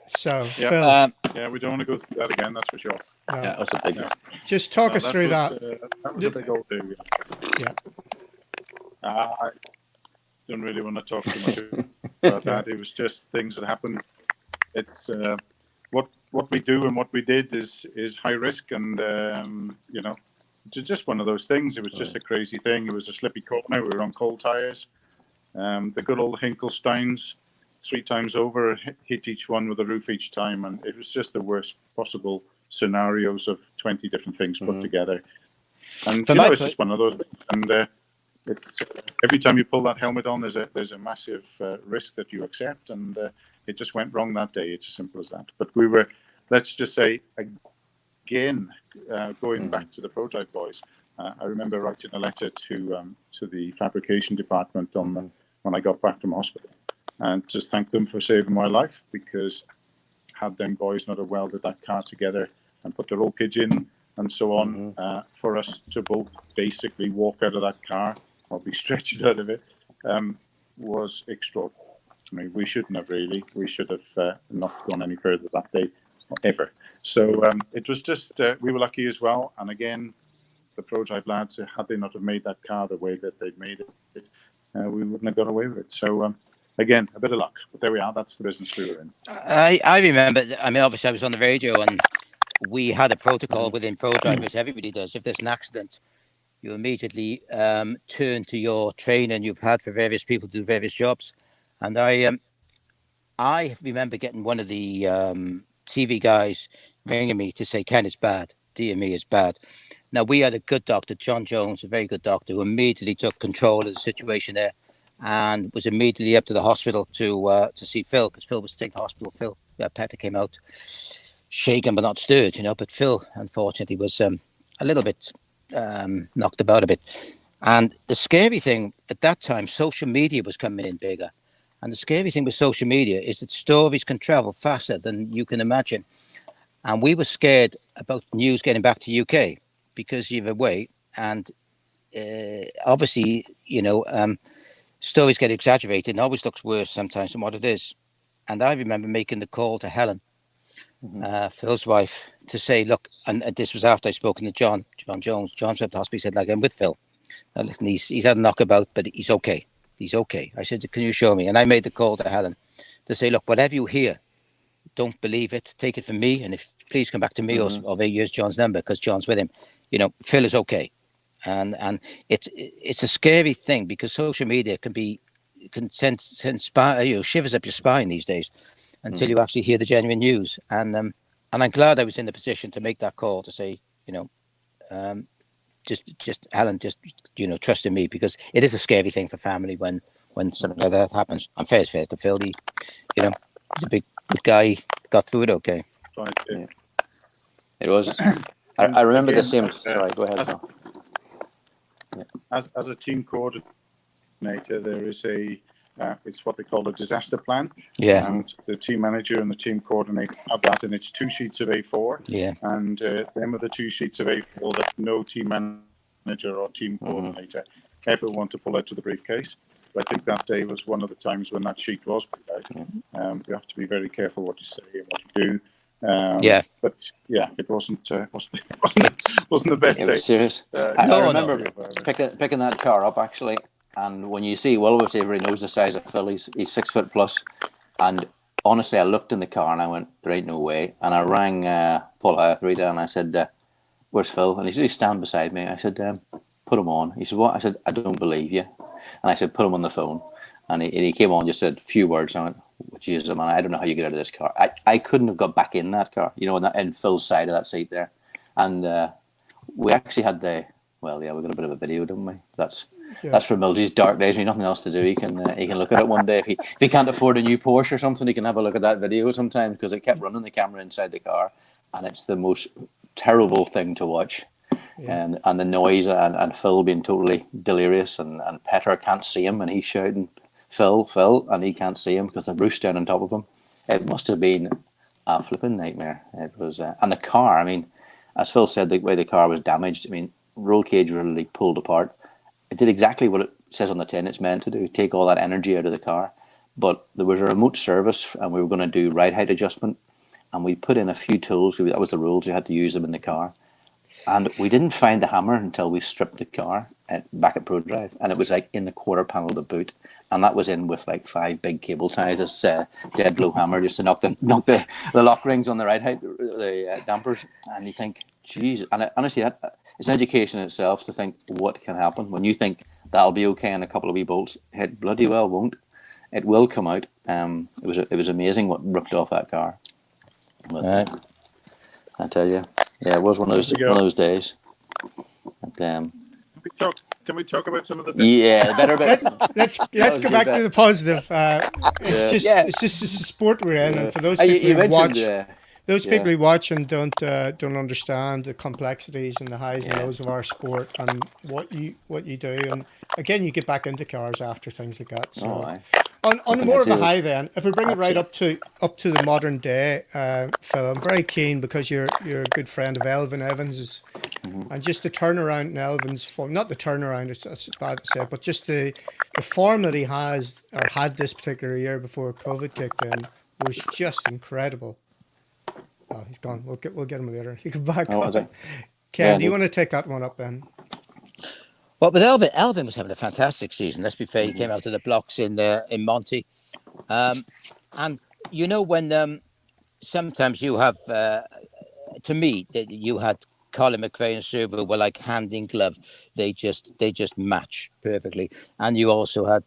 So Phil. We don't want to go through that again. That's for sure. No. Yeah, that's a big one. Just talk us through that. That was a big old do. Yeah. I don't really want to talk too much about that. It was just things that happened it's what we do and what we did is high risk, and it's just one of those things. It was just a crazy thing. It was a slippy corner. We were on cold tires. The good old Hinkelsteins, 3 times over, hit each one with a roof each time, and it was just the worst possible scenarios of 20 different things put together. And it's just one of those things. And it's every time you pull that helmet on, there's a massive risk that you accept, and it just went wrong that day. It's as simple as that. But we were, let's just say, again, going back to the prototype boys. I remember writing a letter to the fabrication department when I got back from hospital, and to thank them for saving my life, because had them boys not have welded that car together and put the roll cage in and so on, for us to both basically walk out of that car or be stretched out of it, was extraordinary. I mean, we shouldn't have really. We should have not gone any further that day, ever. So it was just, we were lucky as well. And again, the prototype lads, had they not have made that car the way that they'd made it, we wouldn't have got away with it. So again, a bit of luck. But there we are. That's the business we were in. I remember, I mean, obviously I was on the radio, and we had a protocol within prototype, which everybody does. If there's an accident, you immediately turn to your training you've had for various people to do various jobs. And I remember getting one of the TV guys ringing me to say, Ken, it's bad. Dear me, it's bad. Now, we had a good doctor, John Jones, a very good doctor, who immediately took control of the situation there and was immediately up to the hospital to see Phil, because Phil was taken to the hospital. Phil Petter came out shaken but not stirred, but Phil, unfortunately, was a little bit knocked about a bit. And the scary thing at that time, social media was coming in bigger. And the scary thing with social media is that stories can travel faster than you can imagine. And we were scared about news getting back to UK because you're away. And obviously, stories get exaggerated and always looks worse sometimes than what it is. And I remember making the call to Helen, Phil's wife, to say, look, and this was after I'd spoken to John Jones. John's at the hospital. He said, like, I'm with Phil. Now, listen, he's had a knockabout, but he's okay. He's okay. I said, can you show me? And I made the call to Helen to say, look, whatever you hear, don't believe it. Take it from me. And if please come back to me or here's John's number, because John's with him. Phil is okay. And it's a scary thing, because social media can send shivers up your spine these days until you actually hear the genuine news. And I'm glad I was in the position to make that call to say, just Alan, trust in me, because it is a scary thing for family when something like that happens. I'm fair to Phil. He's a big good guy. Got through it okay. Right. Yeah. It was. I remember again, the same. Sorry, go ahead. As a team coordinator, there is it's what they call a disaster plan. Yeah. And the team manager and the team coordinator have that, and it's 2 sheets of A4. Yeah. And them are the 2 sheets of A4 that no team manager or team coordinator ever want to pull out of the briefcase. But I think that day was one of the times when that sheet was pulled out. You have to be very careful what you say and what you do. But yeah, it wasn't the best day. It was serious. I remember picking that car up, actually. And when you see, well, obviously everybody knows the size of Phil. He's 6 foot plus. And honestly, I looked in the car and I went, there ain't no way. And I rang Paul Hyathrida and I said, where's Phil? And he said, he's standing beside me. I said, put him on. He said, what? I said, I don't believe you. And I said, put him on the phone. And he came on, just said a few words. And I went, Jesus, man, I don't know how you get out of this car. I couldn't have got back in that car, in Phil's side of that seat there. And we actually had we got a bit of a video, didn't we? That's for Milty's dark days. When nothing else to do, he can look at it one day. If he can't afford a new Porsche or something, he can have a look at that video sometimes, because it kept running the camera inside the car, and it's the most terrible thing to watch. Yeah. And the noise and Phil being totally delirious, and Petter can't see him, and he's shouting, Phil, and he can't see him because the roof's down on top of him. It must have been a flipping nightmare. It was, and the car, I mean, as Phil said, the way the car was damaged, I mean, roll cage really pulled apart. It did exactly what it says on the tin it's meant to do, take all that energy out of the car. But there was a remote service, and we were going to do ride height adjustment, and we put in a few tools. That was the rules. We had to use them in the car. And we didn't find the hammer until we stripped the car back at ProDrive, and it was like in the quarter panel of the boot, and that was in with like 5 big cable ties, this dead blow hammer just to knock the lock rings on the ride height, the dampers. And you think, geez, and honestly, it's an education in itself to think what can happen when you think that'll be okay in a couple of wee bolts. It bloody well won't. It will come out. It was amazing what ripped off that car. But, I tell you, yeah, it was one of those days. But, can we talk about some of the bits? Yeah, better bit. Let's go back to the positive. It's just the sport we're in, and for those people who watch, people who watch and don't understand the complexities and the highs and lows of our sport and what you do, and again, you get back into cars after things like that. So. On more of a high then, if we bring it right up to the modern day, Phil, I'm very keen because you're a good friend of Elvin Evans, and just the turnaround in Elvin's form, not the turnaround, it's bad to say, but just the form that he has or had this particular year before COVID kicked in was just incredible. Oh, he's gone. We'll get him later. He can back on. Ken, do you want to take that one up then? Well, with Elvin was having a fantastic season. Let's be fair. He came out of the blocks in Monty, and you know when sometimes you have, to me, you had Colin McVeigh and Subaru were like hand in glove. They just match perfectly. And you also had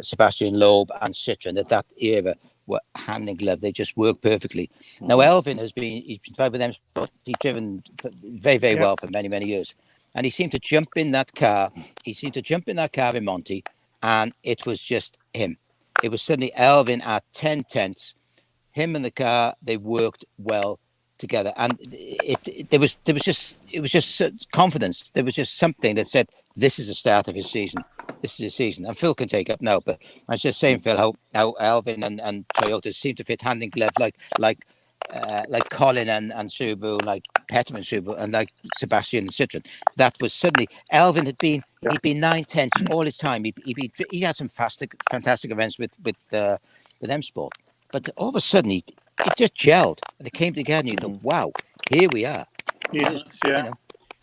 Sebastian Loeb and Citroen at that era were hand in glove. They just work perfectly. Now Elvin he's been driving with them. He's driven very, very well for many, many years. And he seemed to jump in that car. In Monty, and it was just him. It was suddenly Elvin at 10 tenths. Him and the car, they worked well together, and it was just confidence. There was just something that said, "This is the start of his season. This is his season." And Phil can take up now, but I was just saying, Phil, how Elvin and Toyota seem to fit hand in glove, like Colin and Subaru, like Petter and Subaru, and like Sebastian and Citroen. That was suddenly Elvin he'd been 9 tenths all his time. He had some fantastic events with M Sport, but all of a sudden it just gelled and it came together. And you thought, wow, here we are. Yes, yeah.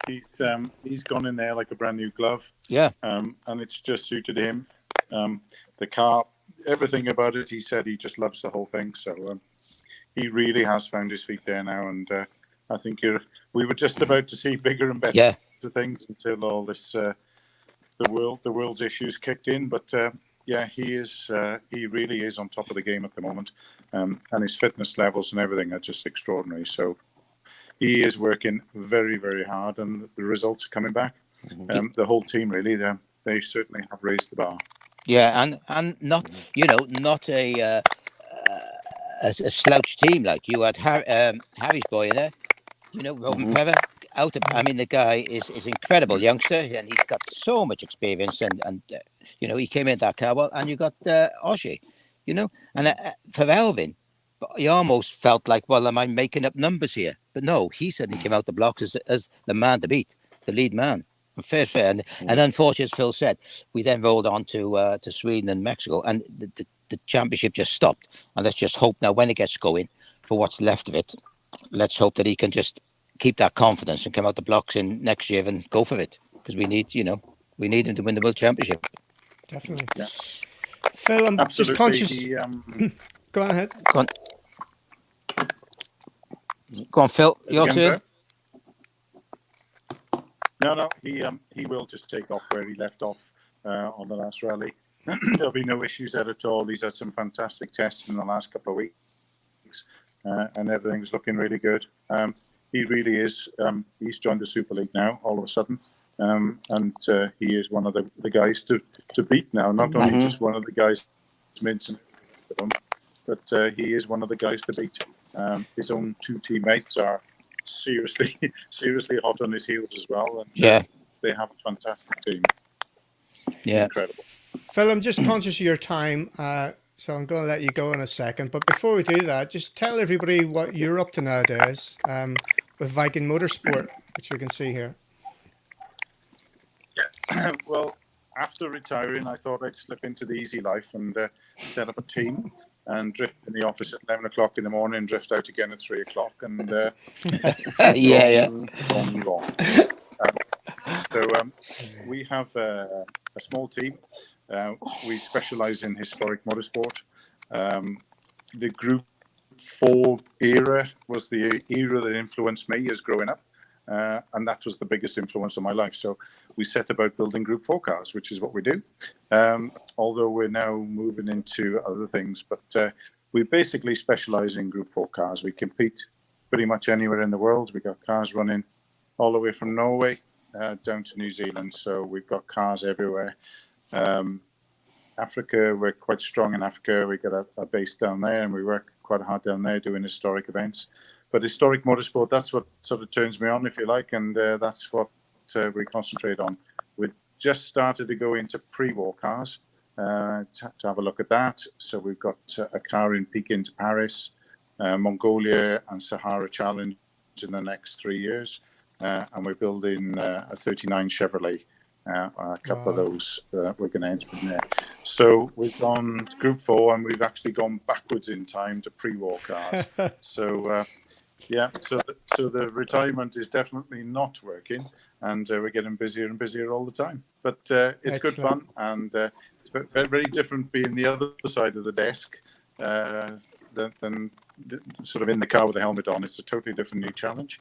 You know. He's gone in there like a brand new glove. Yeah. And it's just suited him. The car, everything about it. He said he just loves the whole thing. So. He really has found his feet there now, and I think we were just about to see bigger and better things until all this the world's issues kicked in. But he really is on top of the game at the moment, and his fitness levels and everything are just extraordinary. So he is working very, very hard, and the results are coming back. The whole team really, they certainly have raised the bar. Yeah, and not a slouch team. Like you had Harry's boy in there, Robin Perra. The guy is incredible youngster, and he's got so much experience, and he came in that car well. And you got Oshie, and for Elvin, he almost felt like, well, am I making up numbers here? But no, he suddenly came out the blocks as the man to beat, the lead man. Fair. And unfortunately, as Phil said, we then rolled on to Sweden and Mexico, and the championship just stopped. And let's just hope now when it gets going, for what's left of it, let's hope that he can just keep that confidence and come out the blocks in next year and go for it, because we need him to win the World Championship. Definitely. Yeah. Phil, I'm just conscious. Go on ahead. Go on, Phil. Your turn. No. He will just take off where he left off on the last rally. There'll be no issues there at all. He's had some fantastic tests in the last couple of weeks, and everything's looking really good. He really is. He's joined the Super League now, all of a sudden, and he is one of the guys to beat now. Not only just one of the guys, but he is one of the guys to beat. His own 2 teammates are seriously hot on his heels as well, and they have a fantastic team. Yeah, incredible. Phil, I'm just conscious of your time, so I'm going to let you go in a second. But before we do that, just tell everybody what you're up to nowadays with Viking Motorsport, which we can see here. Yeah. Well, after retiring, I thought I'd slip into the easy life and set up a team. and drift in the office at 11 o'clock in the morning and drift out again at 3 o'clock. And wrong. So we have a small team. We specialize in historic motorsport. The Group 4 era was the era that influenced me as growing up. And that was the biggest influence on my life. So we set about building Group 4 cars, which is what we do. Although we're now moving into other things, but we basically specialize in Group 4 cars. We compete pretty much anywhere in the world. We got cars running all the way from Norway down to New Zealand. So we've got cars everywhere. Africa, we're quite strong in Africa. We got a base down there, and we work quite hard down there doing historic events. But historic motorsport, that's what sort of turns me on, if you like, and that's what we concentrate on. We just started to go into pre-war cars to have a look at that. So we've got a car in Peking to Paris, Mongolia and Sahara Challenge in the next 3 years. And we're building a 39 Chevrolet, a couple of those we're going to enter in there. So we've gone Group 4, and we've actually gone backwards in time to pre-war cars. So... yeah, so the retirement is definitely not working, and we're getting busier and busier all the time. But it's good fun, and it's very, very different being the other side of the desk than sort of in the car with the helmet on. It's a totally different new challenge,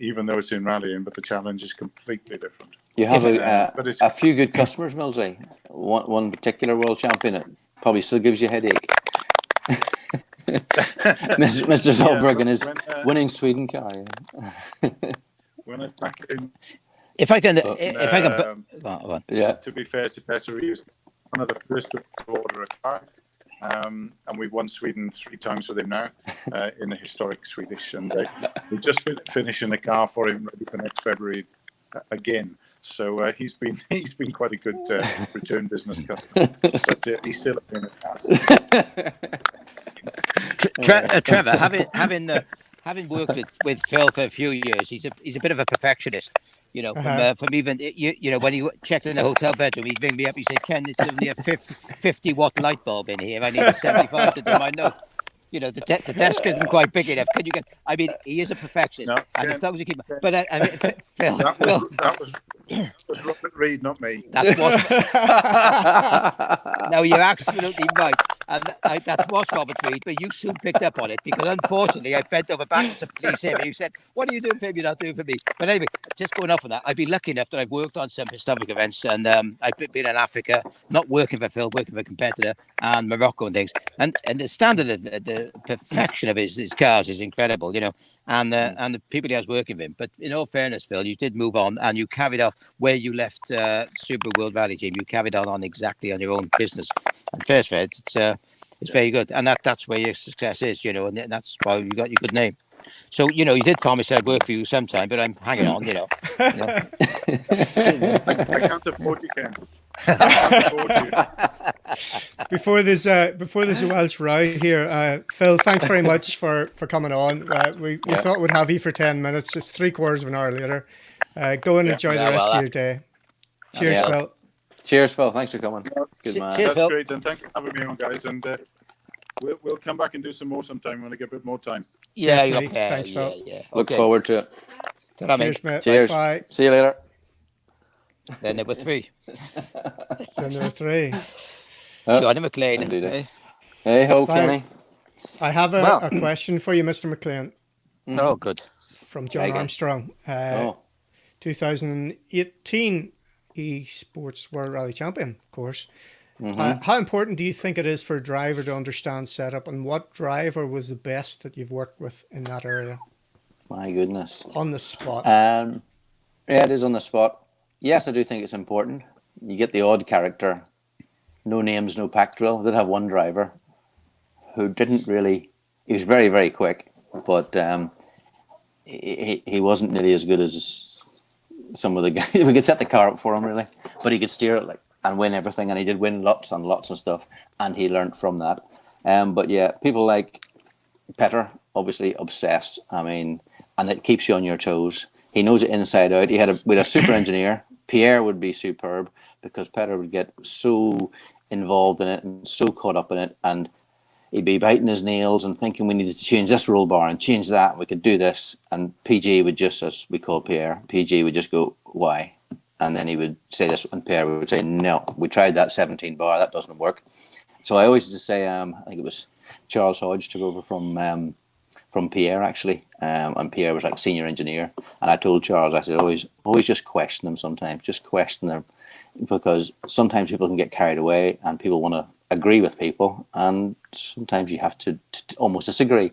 even though it's in rallying, but the challenge is completely different. You have a few good customers, Millsy. One particular world champion, it probably still gives you a headache. Mr. Solberg and his winning Sweden car. Yeah. When I backed in, if I can, to be fair to Petter, he was one of the first to order a car, and we've won Sweden 3 times with him now in the historic Swedish, and we're just finishing a car for him ready for next February again. So he's been quite a good return business customer, but he's still in the cars. Trevor, having worked with Phil for a few years, he's a bit of a perfectionist. You know, from even you know when he checked in the hotel bedroom, he'd ring me up. He said, "Ken, it's only a 50-watt light bulb in here. I need a 75 to do my note." You know, the desk isn't quite big enough. Can you get? I mean, he is a perfectionist, and as long as you keep. But I mean, Phil, that was Robert Reed, not me. That was. No, you're absolutely right, and that was Robert Reed. But you soon picked up on it because, unfortunately, I bent over backwards to please him, and you said, "What are you doing for him? You're not doing for me." But anyway, just going off on that, I've been lucky enough that I've worked on some historic events, and I've been in Africa, not working for Phil, working for a competitor, and Morocco and things, and the standard of the perfection of his cars is incredible, you know, and the people he has working with him. But in all fairness, Phil, you did move on and you carried off where you left Subaru World Rally Team. You carried on exactly on your own business. And first, Fred, it's very good, and that's where your success is, you know, and that's why you got your good name. So, you know, you did promise I'd work for you sometime, but I'm hanging on, you know. I can't afford you, Ken. Before there's a Welsh ride here, Phil, thanks very much for coming on. We thought we'd have you for 10 minutes. It's 3/4 of an hour later. Go and enjoy the rest of your day. Cheers, Phil. Cheers, Phil. Thanks for coming. Good man. Cheers, That's Phil. great, and thanks for having me on, guys. And we'll come back and do some more sometime when I get a bit more time. Yeah, thanks, Phil. Yeah. Look forward to it. Cheers, mate. Cheers. Bye. See you later. Then there were 3. John McLean. Hey ho, Kenny. I have a question for you, Mr. McLean. Oh, good. From John Armstrong. 2018 eSports World Rally Champion, of course. How important do you think it is for a driver to understand setup, and what driver was the best that you've worked with in that area? My goodness. On the spot. Yeah, it is on the spot. Yes, I do think it's important. You get the odd character, no names, no pack drill. I did have one driver who didn't really, he was very, very quick, but he wasn't nearly as good as some of the guys. We could set the car up for him, really, but he could steer it and win everything, and he did win lots and lots of stuff, and he learned from that. But yeah, people like Petter, obviously obsessed. I mean, and it keeps you on your toes. He knows it inside out. We had a super engineer. Pierre would be superb because Petter would get so involved in it and so caught up in it. And he'd be biting his nails and thinking we needed to change this roll bar and change that, and we could do this. And PG would just, as we call Pierre, PG would just go, why? And then he would say this, and Pierre would say, no, we tried that 17 bar, that doesn't work. So I always just say, I think it was Charles Hodge took over from Pierre, actually, and Pierre was like senior engineer. And I told Charles, I said, always just question them sometimes, just question them, because sometimes people can get carried away and people want to agree with people, and sometimes you have to almost disagree.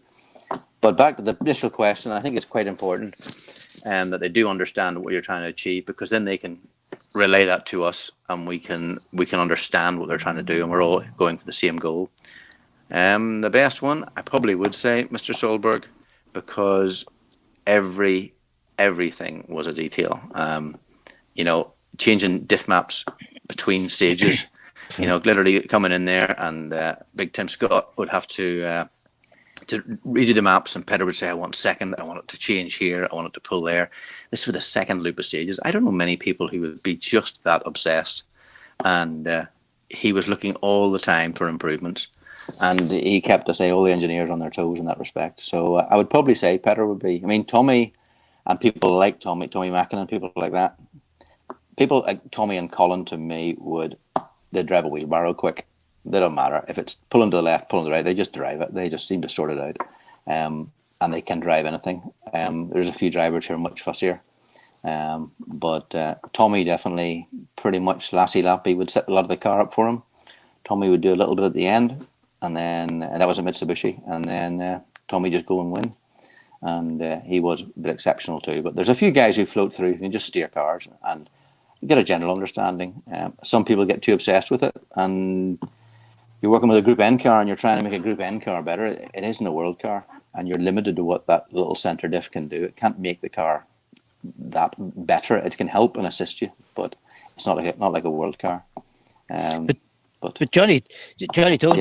But back to the initial question, I think it's quite important that they do understand what you're trying to achieve, because then they can relay that to us, and we can understand what they're trying to do, and we're all going for the same goal. The best one, I probably would say Mr. Solberg, because everything was a detail. Changing diff maps between stages, literally coming in there, and Big Tim Scott would have to redo the maps, and Peter would say, I want second, I want it to change here, I want it to pull there. This was the second loop of stages. I don't know many people who would be just that obsessed, and he was looking all the time for improvements, and he kept all the engineers on their toes in that respect. So I would probably say Peter would be, Tommy, and people like Tommy Mackin and people like that. People like Tommy and Colin, to me, they'd drive a wheelbarrow quick. They don't matter if it's pulling to the left, pulling to the right. They just drive it. They just seem to sort it out, and they can drive anything. There's a few drivers who are much fussier, but Tommy definitely pretty much lassie lappy would set a lot of the car up for him. Tommy would do a little bit at the end, and then that was a Mitsubishi, and then Tommy just go and win. And he was a bit exceptional too. But there's a few guys who float through and just steer cars and get a general understanding. Some people get too obsessed with it, and you're working with a Group N car and you're trying to make a Group N car better. It isn't a world car, and you're limited to what that little center diff can do. It can't make the car that better. It can help and assist you, but it's not like a world car. But Johnny told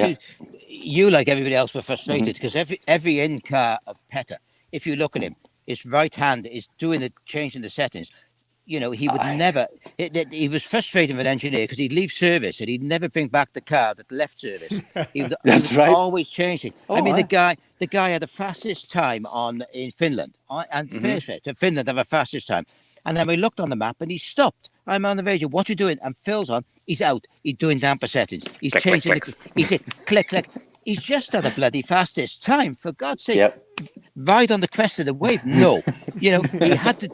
you like everybody else were frustrated because every in car of Petter, if you look at him, his right hand is changing the settings. He would never. He was frustrated with an engineer because he'd leave service and he'd never bring back the car that left service. He would right. Always change it. The guy had the fastest time in Finland, and Finland have the fastest time. And then we looked on the map and he stopped. I'm on the radio. What you doing? And Phil's on. He's out. He's doing damper settings. He's changing. He said, click, click. He's just had the bloody fastest time. For God's sake. Yep. Ride on the crest of the wave. No, he had to.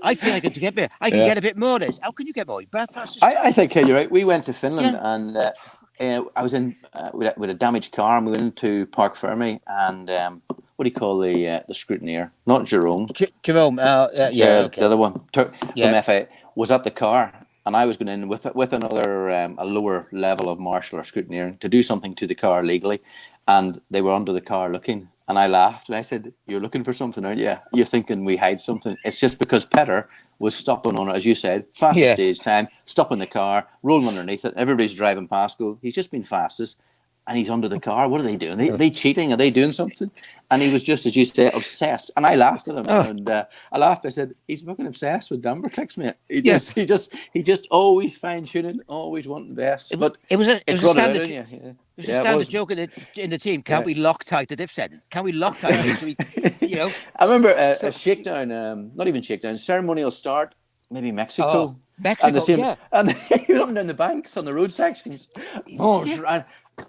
I feel like to get there. I can get a bit more. How can you get more? Bad fastest. I think you're right. We went to Finland and I was in with a damaged car, and we went into Park Fermi and what do you call the scrutineer? Not Jerome. Jerome. The other one from FA was at the car, and I was going in with another a lower level of marshal or scrutineer to do something to the car legally, and they were under the car looking. And I laughed and I said, "You're looking for something, aren't you? You're thinking we hide something. It's just because Petter was stopping on it, as you said, fastest stage time, stopping the car, rolling underneath it. Everybody's driving past, he's just been fastest, and he's under the car. What are they doing? Are they cheating? Are they doing something?" And he was just, as you say, obsessed. And I laughed at him, and I laughed. I said, "He's fucking obsessed with damper clicks, mate. He just always fine tuning, always wanting best." But it was a standard. It was a standard joke in the team. Can we Loctite the diff setting? Can we Loctite it? So I remember a shakedown, not even shakedown, ceremonial start, maybe Mexico. Mexico, and he was up and down the banks on the road sections.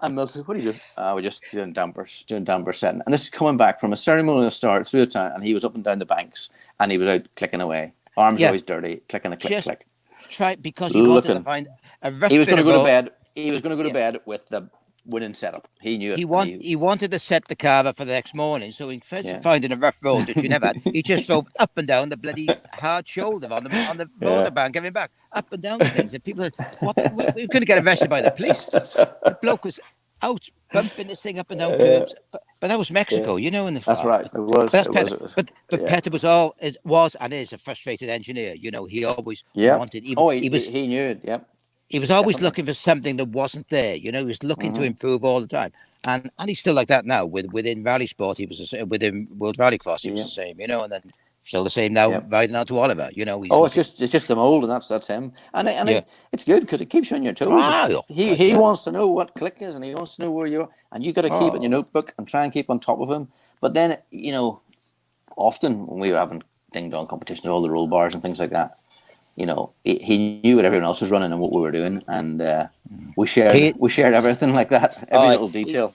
And Milton said, "What are you doing?" We're just doing damper setting. And this is coming back from a ceremonial start through the town, and he was up and down the banks, and he was out clicking away. Arms always dirty, clicking a click. Try because he wanted to find a He was going to go to bed. He was going to go to bed with the winning setup. He knew it. He wanted to set the car up for the next morning, so instead of finding a rough road that you never had, he just drove up and down the bloody hard shoulder on the motorbahn coming back, up and down the things. And people said, we're going to get arrested by the police. The bloke was out bumping this thing up and down curbs. But that was Mexico, That's right. It was. But Petter was and is a frustrated engineer. He always wanted. He knew it. Yep. He was always looking for something that wasn't there. He was looking to improve all the time, and he's still like that now. Within rally sport, he was within World Rallycross, he was the same. And then Still the same now, riding out to Oliver. It's just the mold, and that's him. And it's good because it keeps you on your toes. He wants to know what click is, and he wants to know where you are, and you got to keep it in your notebook and try and keep on top of him. But then, often when we were having ding-dong competitions, all the roll bars and things like that, he knew what everyone else was running and what we were doing, and we shared everything like that, every little detail.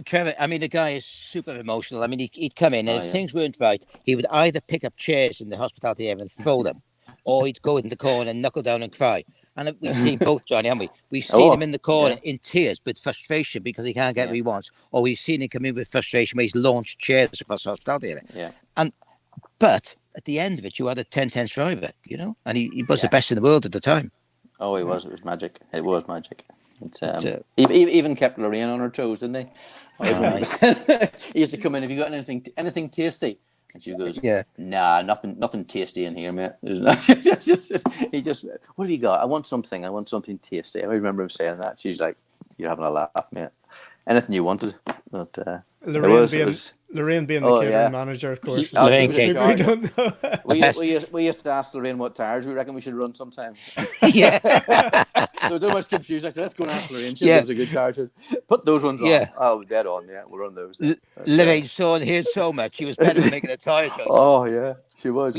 Trevor, I mean, the guy is super emotional. I mean, he'd come in, and if things weren't right, he would either pick up chairs in the hospitality area and throw them, or he'd go in the corner and knuckle down and cry. And we've seen both, Johnny, haven't we? We've seen him in the corner in tears with frustration because he can't get what he wants, or we've seen him come in with frustration where he's launched chairs across the hospitality area. Yeah. But at the end of it, you had a 10-10 driver, and he was the best in the world at the time. Oh, he was. It was magic. It was magic. He even kept Lorraine on her toes, didn't he? He used to come in. Have you got anything tasty? And she goes, nah, nothing tasty in here, mate. He just, what have you got? I want something tasty. I remember him saying that. She's like, you're having a laugh, mate. Anything you wanted. But Lorraine being the catering manager, of course. We don't know. we used to ask Lorraine what tires we reckon we should run sometime. Yeah. There was so much confusion. I said, let's go and ask Lorraine. She gives a good tire to put those ones on. Yeah. Oh, dead on. Yeah, we'll run those. Lorraine saw and heard so much. She was better at making a tire choice. Oh, yeah. She was.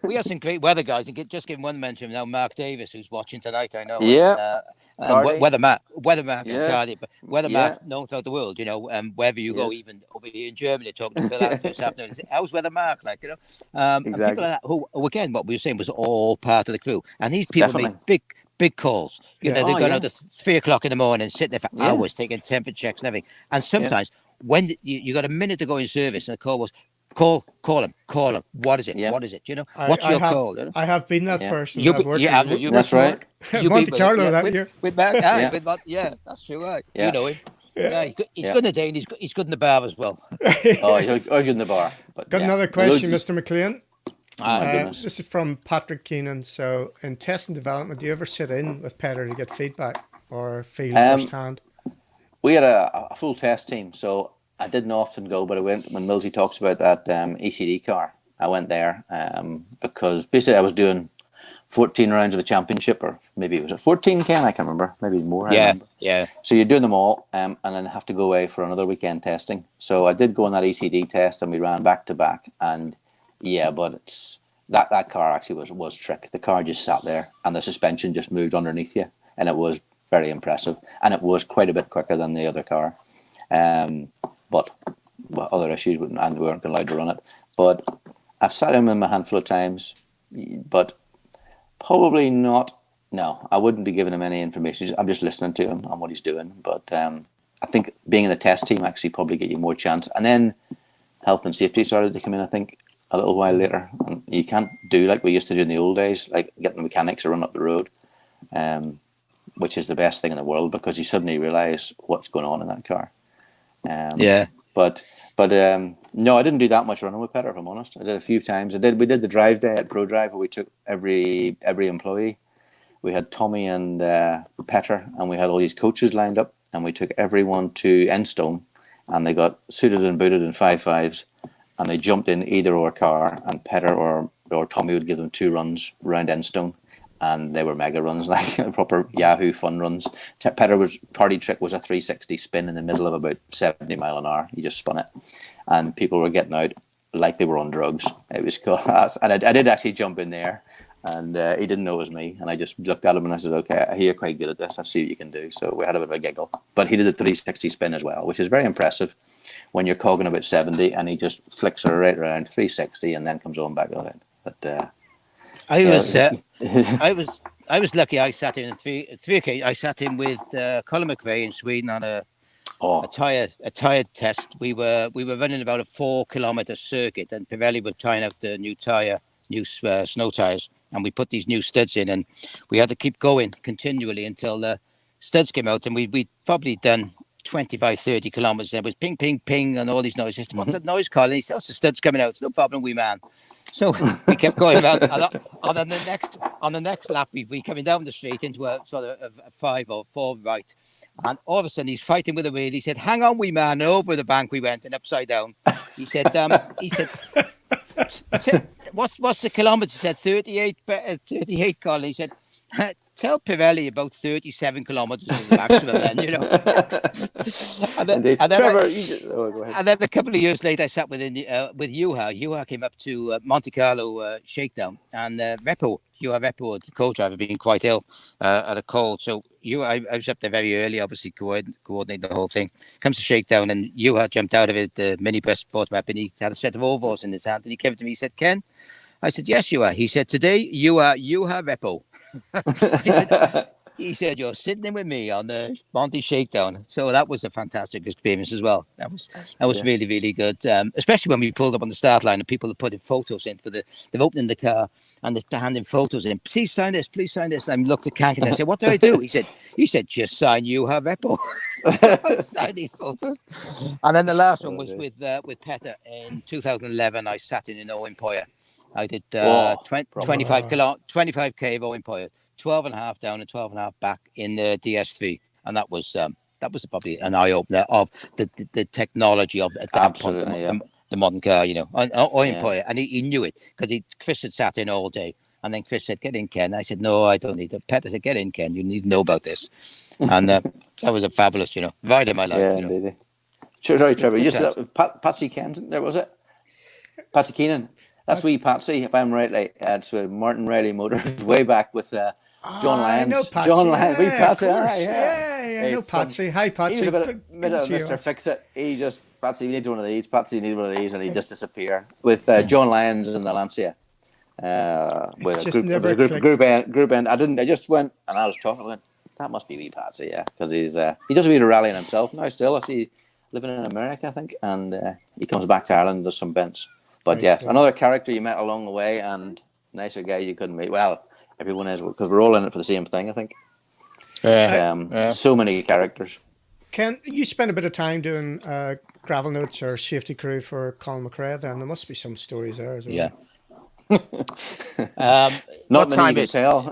We have some great weather guys. And just give one mention now, Mark Davis, who's watching tonight, I know. Yeah. Weather Mark and Cardi, but Weather Mark known throughout the world, wherever you go, even over here in Germany, talking to Phil Allen this afternoon. How's Weather Mark like, Exactly. And people like that who, again, what we were saying was all part of the crew. And these people make big calls. They've gone out at 3 o'clock in the morning, sitting there for hours, taking temperature checks and everything. And sometimes when you got a minute to go in service, and the call was, call him. What is it? What is it? What's your call? I have been that person. That's right. Monte Carlo that year. With Mark, that's true, right? Yeah. You know him. Yeah, he's good in the day, and he's good in the bar as well. He's good in the bar. But, got another question, Mr. McLean. Goodness. This is from Patrick Keenan. So, in test and development, do you ever sit in with Petter to get feedback or feel firsthand? We had a full test team, so I didn't often go, but I went when Millsy talks about that ECD car. I went there because basically I was doing 14 rounds of the championship, or maybe it was 14, Ken? I can't remember. Maybe more. Yeah. So you're doing them all, and then have to go away for another weekend testing. So I did go on that ECD test, and we ran back to back. And but it's that car actually was trick. The car just sat there, and the suspension just moved underneath you, and it was very impressive. And it was quite a bit quicker than the other car. But other issues, and we weren't allowed to run it. But I've sat in him a handful of times, but probably not. No, I wouldn't be giving him any information. I'm just listening to him and what he's doing. But I think being in the test team actually probably get you more chance. And then health and safety started to come in, I think, a little while later. And you can't do like we used to do in the old days, like getting the mechanics to run up the road, which is the best thing in the world because you suddenly realise what's going on in that car. But no, I didn't do that much running with Petter, if I'm honest. I did a few times. We did the drive day at Pro Drive where we took every employee. We had Tommy and Petter, and we had all these coaches lined up, and we took everyone to Enstone, and they got suited and booted in 5.5s, and they jumped in either or car, and Petter or Tommy would give them 2 runs around Enstone. And they were mega runs, like proper Yahoo fun runs. Petter's party trick was a 360 spin in the middle of about 70 mile an hour. He just spun it. And people were getting out like they were on drugs. It was cool. And I did actually jump in there. And he didn't know it was me. And I just looked at him and I said, okay, I hear you're quite good at this. Let's see what you can do. So we had a bit of a giggle. But he did the 360 spin as well, which is very impressive when you're cogging about 70 and he just flicks her right around 360 and then comes on back on it. But I was lucky. I sat in three occasions. I sat in with Colin McRae in Sweden on a tire test. We were running about a 4-kilometer circuit, and Pirelli were trying out the new snow tires, and we put these new studs in, and we had to keep going continually until the studs came out, and we'd probably done 25, 30 kilometers. There was ping, ping, ping, and all these noises. What's that noise, Colin? He said, "Oh, the studs coming out. No problem, wee man." So we kept going around, and on the next lap, we coming down the street into a sort of a 5 or 4 right, and all of a sudden he's fighting with the wheel. He said, "Hang on, wee man!" Over the bank we went and upside down. He said, what's the kilometres? He said 38, 38, Colin. He said, tell Pirelli about 37 kilometres is the maximum then, you know. and then a couple of years later, I sat with Juha. Juha came up to Monte Carlo shakedown, and Juha Repo, the co-driver, being quite ill at a cold. So I was up there very early, obviously coordinating the whole thing. Comes to shakedown, and Juha jumped out of it, the minibus brought him up, and he had a set of ovals in his hand, and he came to me. He said, "Ken." I said, "Yes, you are." He said, "Today you are Juha Repo." He said, "You're sitting in with me on the Monty Shakedown." So that was a fantastic experience as well. That was really, really good. Especially when we pulled up on the start line and people are putting photos in they're opening the car and they're handing photos in. Please sign this, please sign this. And I looked at Kankin and I said, "What do I do?" He said, "Just sign Juha Repo." So sign these photos. And then the last one was with Petter in 2011. I sat in Owen Poyer. I did 25k of Owen Poyer. 12 and a half down and 12 and a half back in the DS3, and that was probably an eye opener of the technology of at that point, the modern car, you know. Owen Poyer, and he knew it because Chris had sat in all day, and then Chris said, "Get in, Ken." I said, "No, I don't need it." Petter said, "Get in, Ken. You need to know about this," and that was a fabulous, you know, ride in my life. Yeah, you know. Sorry, Trevor. You said Patsy Kenton. There was it. Patsy Keenan. That's wee Patsy, if I'm right. It's with Martin Riley Motors way back with John Lyons. I know Patsy. John Lyons. Wee Patsy. I know Patsy. Hi, Patsy. He was a bit of Mr. Fix-It. He just, "Patsy, we need one of these. Patsy, need one of these," and he just disappeared with John Lyons and the Lancia. With a group end. I just went and I was talking. I went, "That must be wee Patsy, yeah," because he does a bit of rallying himself now. Still, I see living in America, I think, and he comes back to Ireland and does some bents. But yes, another character you met along the way, and nicer guy you couldn't meet. Well, everyone is, because we're all in it for the same thing, I think. So many characters. Ken, you spent a bit of time doing gravel notes or safety crew for Colin McRae, then there must be some stories there as well. Yeah. Not many you can tell.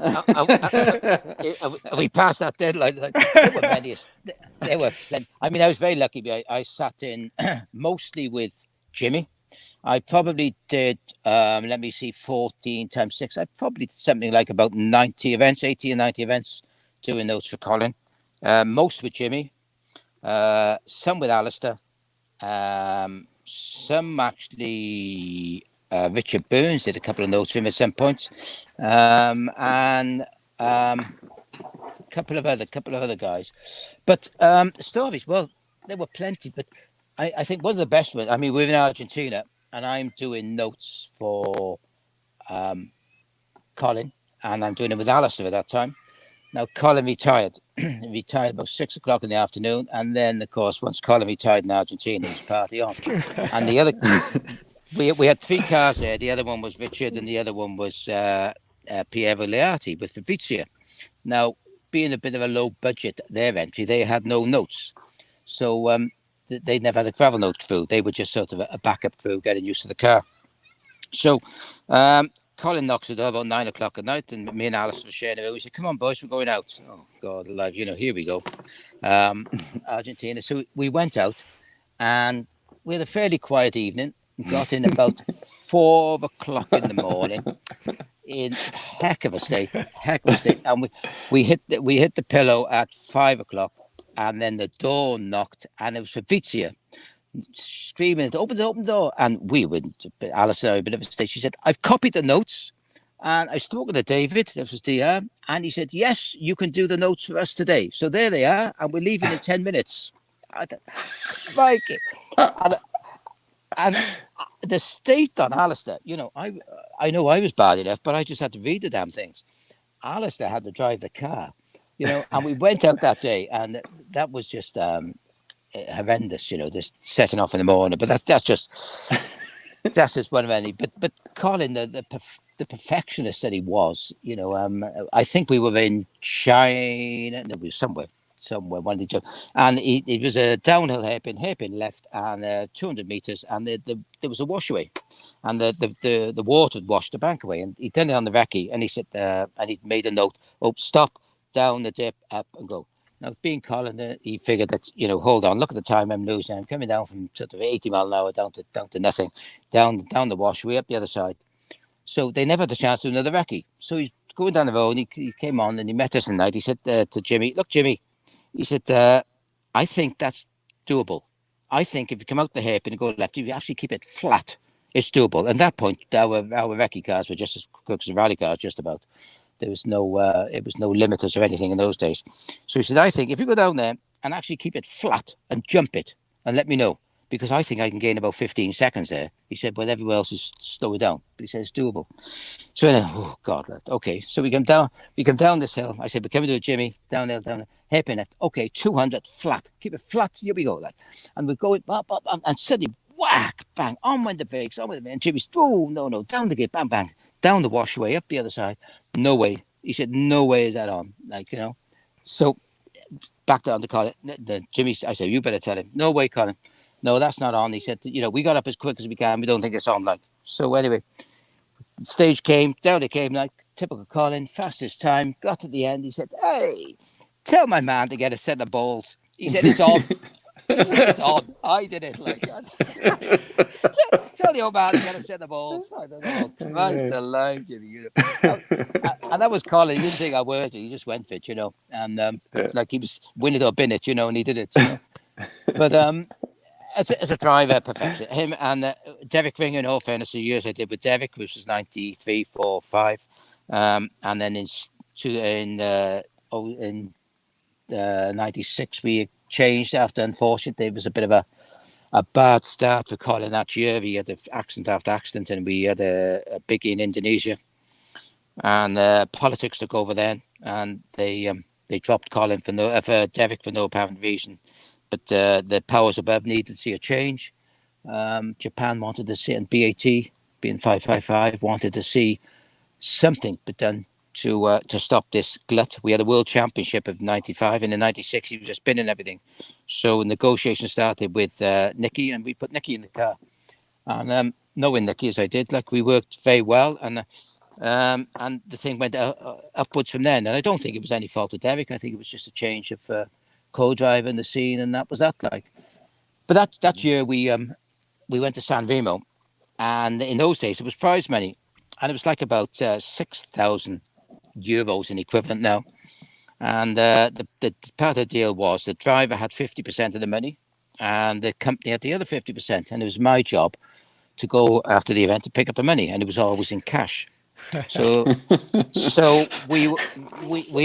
Are we past that deadline? There were many. I mean, I was very lucky. I sat in mostly with Jimmy. I probably did, 14 times 6. I probably did something like about 80 or 90 events doing notes for Colin. Most with Jimmy, some with Alistair, some actually, Richard Burns did a couple of notes for him at some point, and a couple of other guys. But stories, well, there were plenty, but I think one of the best ones, I mean, we're in Argentina, and I'm doing notes for Colin, and I'm doing it with Alistair at that time. Now, Colin retired. He retired about 6 o'clock in the afternoon, and then, of course, once Colin retired in Argentina, he was party on. And the other, we had 3 cars there. The other one was Richard, and the other one was Piero Leati with Fabrizia. Now, being a bit of a low budget, their entry, they had no notes. So they never had a travel note crew. They were just sort of a backup crew getting used to the car. So Colin knocks it about 9 o'clock at night, and me and Alice were sharing it. We said, "Come on, boys, we're going out." Oh, God alive, you know, here we go. Argentina. So we went out, and we had a fairly quiet evening. We got in about 4 o'clock in the morning, in heck of a state. And we hit the pillow at 5 o'clock. And then the door knocked, and it was Fabrizia screaming, "Open the door!" And we went, Alice, a bit of a state. She said, "I've copied the notes, and I was talking to David, that was DR, and he said, yes, you can do the notes for us today. So there they are, and we're leaving in 10 minutes. Like it. And the state on Alistair, you know, I know I was bad enough, but I just had to read the damn things. Alistair had to drive the car. You know, and we went out that day, and that was just horrendous. You know, just setting off in the morning. But that's just one of any. But Colin, the perfectionist that he was, you know, I think we were in China. No, we were somewhere. One of the jobs, and it was a downhill hairpin left, and 200 meters, and there was a washaway, and the water had washed the bank away, and he'd done it on the recce, and he said, and he'd made a note, "Oh, stop. Down the dip, up and go." Now, being Colin, he figured that, hold on, look at the time I'm losing. I'm coming down from sort of 80 mile an hour down to nothing, down the wash, way up the other side. So they never had the chance to do another recce. So he's going down the road, and he came on and he met us tonight. He said to Jimmy, look, Jimmy, he said, I think that's doable. I think if you come out the hairpin and go left, if you actually keep it flat, it's doable. And at that point, our recce cars were just as quick as rally cars, just about. There was it was no limiters or anything in those days. So he said, I think if you go down there and actually keep it flat and jump it and let me know, because I think I can gain about 15 seconds there. He said, well, everywhere else is slow it down. But he said, it's doable. So then, oh, God, okay. So we come down this hill. I said, we're coming to it, Jimmy, down hairpin left. Okay, 200 flat. Keep it flat. Here we go. And we're going up, and suddenly, whack, bang, on went the brakes, and Jimmy's, oh, no, down the gate, bang, bang, down the washway, up the other side. No way. He said, no way is that on. So back down to Colin. Jimmy, I said, you better tell him. No way, Colin. No, that's not on. He said, we got up as quick as we can. We don't think it's on. So anyway, the stage came, down it came, typical Colin, fastest time, got to the end. He said, hey, tell my man to get a set of balls. He said, it's on. He said, it's on. I did it. Tell the old man to get a set of balls. I don't know. Christ alive, Jimmy. And that was Colin. He didn't think I word. He just went for it, And he was win it or bin it, and he did it. But as a driver, perfection. Him and Derek Ring, in all fairness, the years I did with Derek, which was 93, 4, 5. And then in 96, we changed after, unfortunately, there was a bit of a bad start for Colin that year. We had accident after accident, and we had a biggie in Indonesia. And politics took over then, and they dropped Colin for Derek for no apparent reason. But the powers above needed to see a change. Japan wanted to see, and BAT, being 555, wanted to see something but done to stop this glut. We had a world championship of 95, and in 96 he was just spinning everything. So negotiations started with Nicky, and we put Nicky in the car. And knowing Nicky as I did, we worked very well, and the thing went upwards from then. And I don't think it was any fault of Derek. I think it was just a change of co-driver in the scene, and that was that. But that year we went to San Remo, and in those days it was prize money, and it was about 6,000 euros in equivalent now. And the part of the deal was the driver had 50% of the money, and the company had the other 50%. And it was my job to go after the event to pick up the money, and it was always in cash. So we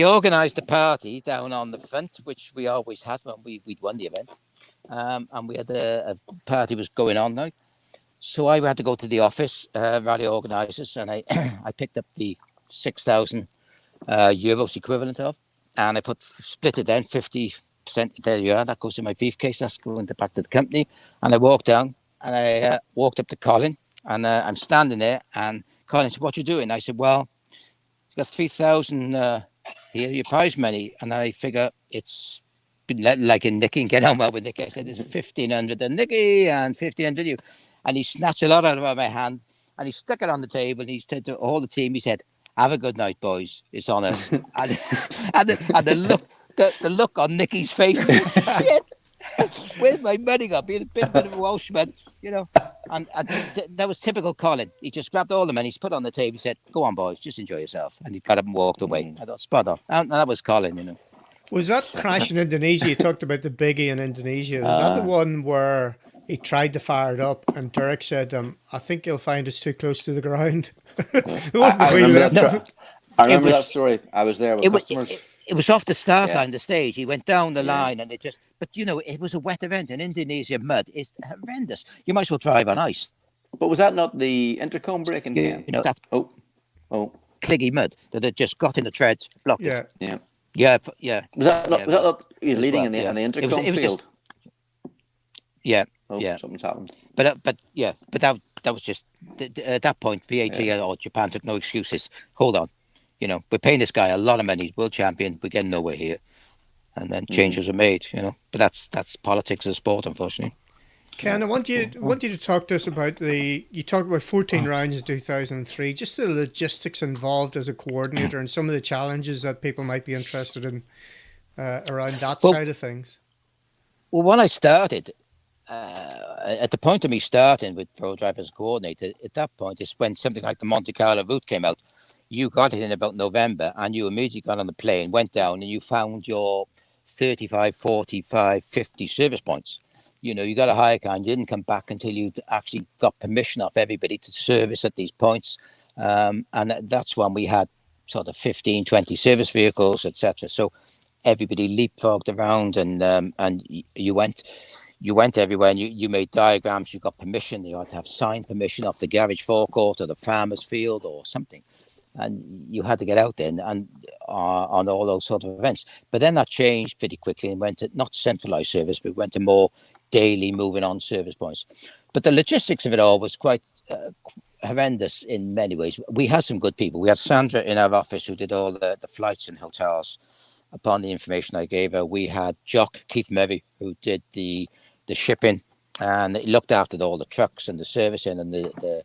organised a party down on the front, which we always had when we'd won the event, and we had a party was going on. So I had to go to the office, rally organisers, and I picked up the 6,000 euros equivalent of, and I split it then 50%. There you are. That goes in my briefcase. That's going back to the company. And I walked down, and I walked up to Colin, and I'm standing there, and Colin said, what you doing? I said, well, you got 3,000 here, your prize money. And I figure it's like in Nicky, and get on well with Nicky. I said, there's 1,500 and Nicky and 1,500 you. And he snatched a lot out of my hand, and he stuck it on the table, and he said to all the team, he said, have a good night, boys. It's on us. and the look on Nicky's face, shit, where's my money got? Being a bit of a Welshman, and that was typical Colin. He just grabbed all the money, he's put it on the table, he said, go on, boys, just enjoy yourselves. And he got up and walked away. I thought, spot on. And that was Colin, Was that crash in Indonesia? You talked about the biggie in Indonesia. Was that the one where he tried to fire it up, and Derek said, I think you'll find it's too close to the ground? It wasn't the wheel lift. I remember that story. I was there with customers. It was off the start line, the stage. He went down the line, and but it was a wet event. In Indonesia, mud is horrendous. You might as well drive on ice. But was that not the intercom breaking? That cliggy mud that had just got in the treads, blocked it. Yeah. Was that not you leading in the intercom field? Something's happened. But that was just at that point. BAT or Japan took no excuses. Hold on, we're paying this guy a lot of money. He's world champion. We're getting nowhere here, and then changes are made. But that's politics of sport, unfortunately. Ken, I want you to talk to us about you talked about 14 rounds in 2003, just the logistics involved as a coordinator and some of the challenges that people might be interested in around that side of things? Well, when I started, at the point of me starting with Pro Drivers Coordinator, at that point is when something like the Monte Carlo route came out. You got it in about November, and you immediately got on the plane, went down, and you found your 35, 45, 50 service points. You know, you got a hire car and you didn't come back until you actually got permission off everybody to service at these points. And that's when we had sort of 15, 20 service vehicles, etc. So everybody leapfrogged around, and you went everywhere, and you made diagrams. You got permission. You had to have signed permission off the garage forecourt or the farmer's field or something. And you had to get out there and on all those sort of events. But then that changed pretty quickly and went to not centralized service, but went to more daily moving on service points. But the logistics of it all was quite horrendous in many ways. We had some good people. We had Sandra in our office who did all the flights and hotels upon the information I gave her. We had Jock Keith Murray who did the shipping, and he looked after all the trucks and the servicing and the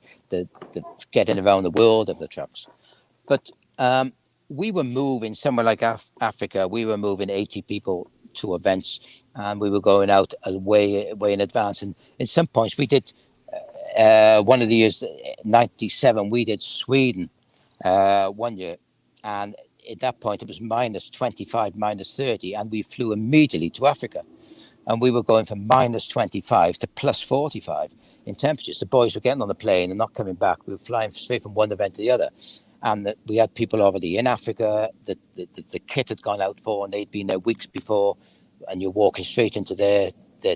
getting around the world of the trucks. But we were moving somewhere like Africa. We were moving 80 people to events, and we were going out way in advance. And in some points, we did one of the years, 97, we did Sweden 1 year. And at that point, it was minus 25, minus 30, and we flew immediately to Africa. And we were going from minus 25 to plus 45 in temperatures. The boys were getting on the plane and not coming back. We were flying straight from one event to the other. And we had people already in Africa that the kit had gone out for, and they'd been there weeks before. And you're walking straight into their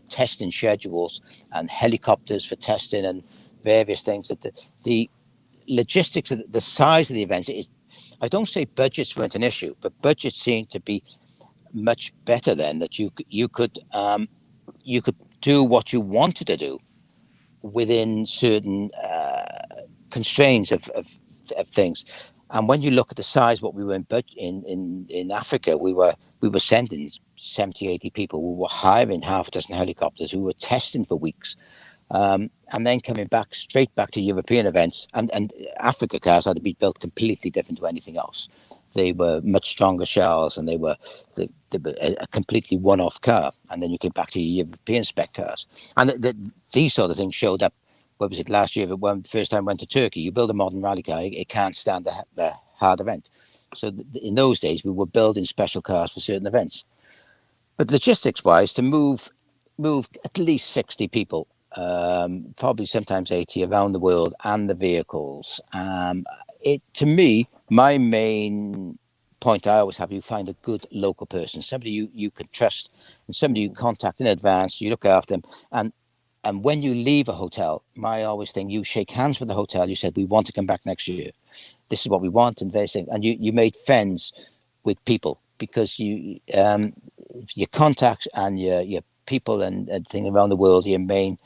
testing schedules and helicopters for testing and various things. That the logistics of the size of the events is, I don't say budgets weren't an issue, but budgets seemed to be much better then, that you could do what you wanted to do within certain constraints of things. And when you look at the size, what we were in Africa, we were sending 70, 80 people. We were hiring half a dozen helicopters. We were testing for weeks. And then coming back straight back to European events, and Africa cars had to be built completely different to anything else. They were much stronger shells, and they were a completely one-off car. And then you came back to European spec cars, and these sort of things showed up. What was it last year? When the first time I went to Turkey, you build a modern rally car, it can't stand a hard event. So in those days, we were building special cars for certain events. But logistics-wise, to move at least 60 people, probably sometimes 80 around the world, and the vehicles. To me, my main point I always have, you find a good local person, somebody you can trust, and somebody you contact in advance. You look after them, and when you leave a hotel, my always thing, you shake hands with the hotel. You said, we want to come back next year. This is what we want, and various things. And you made friends with people, because your contacts and your people and thing around the world, your main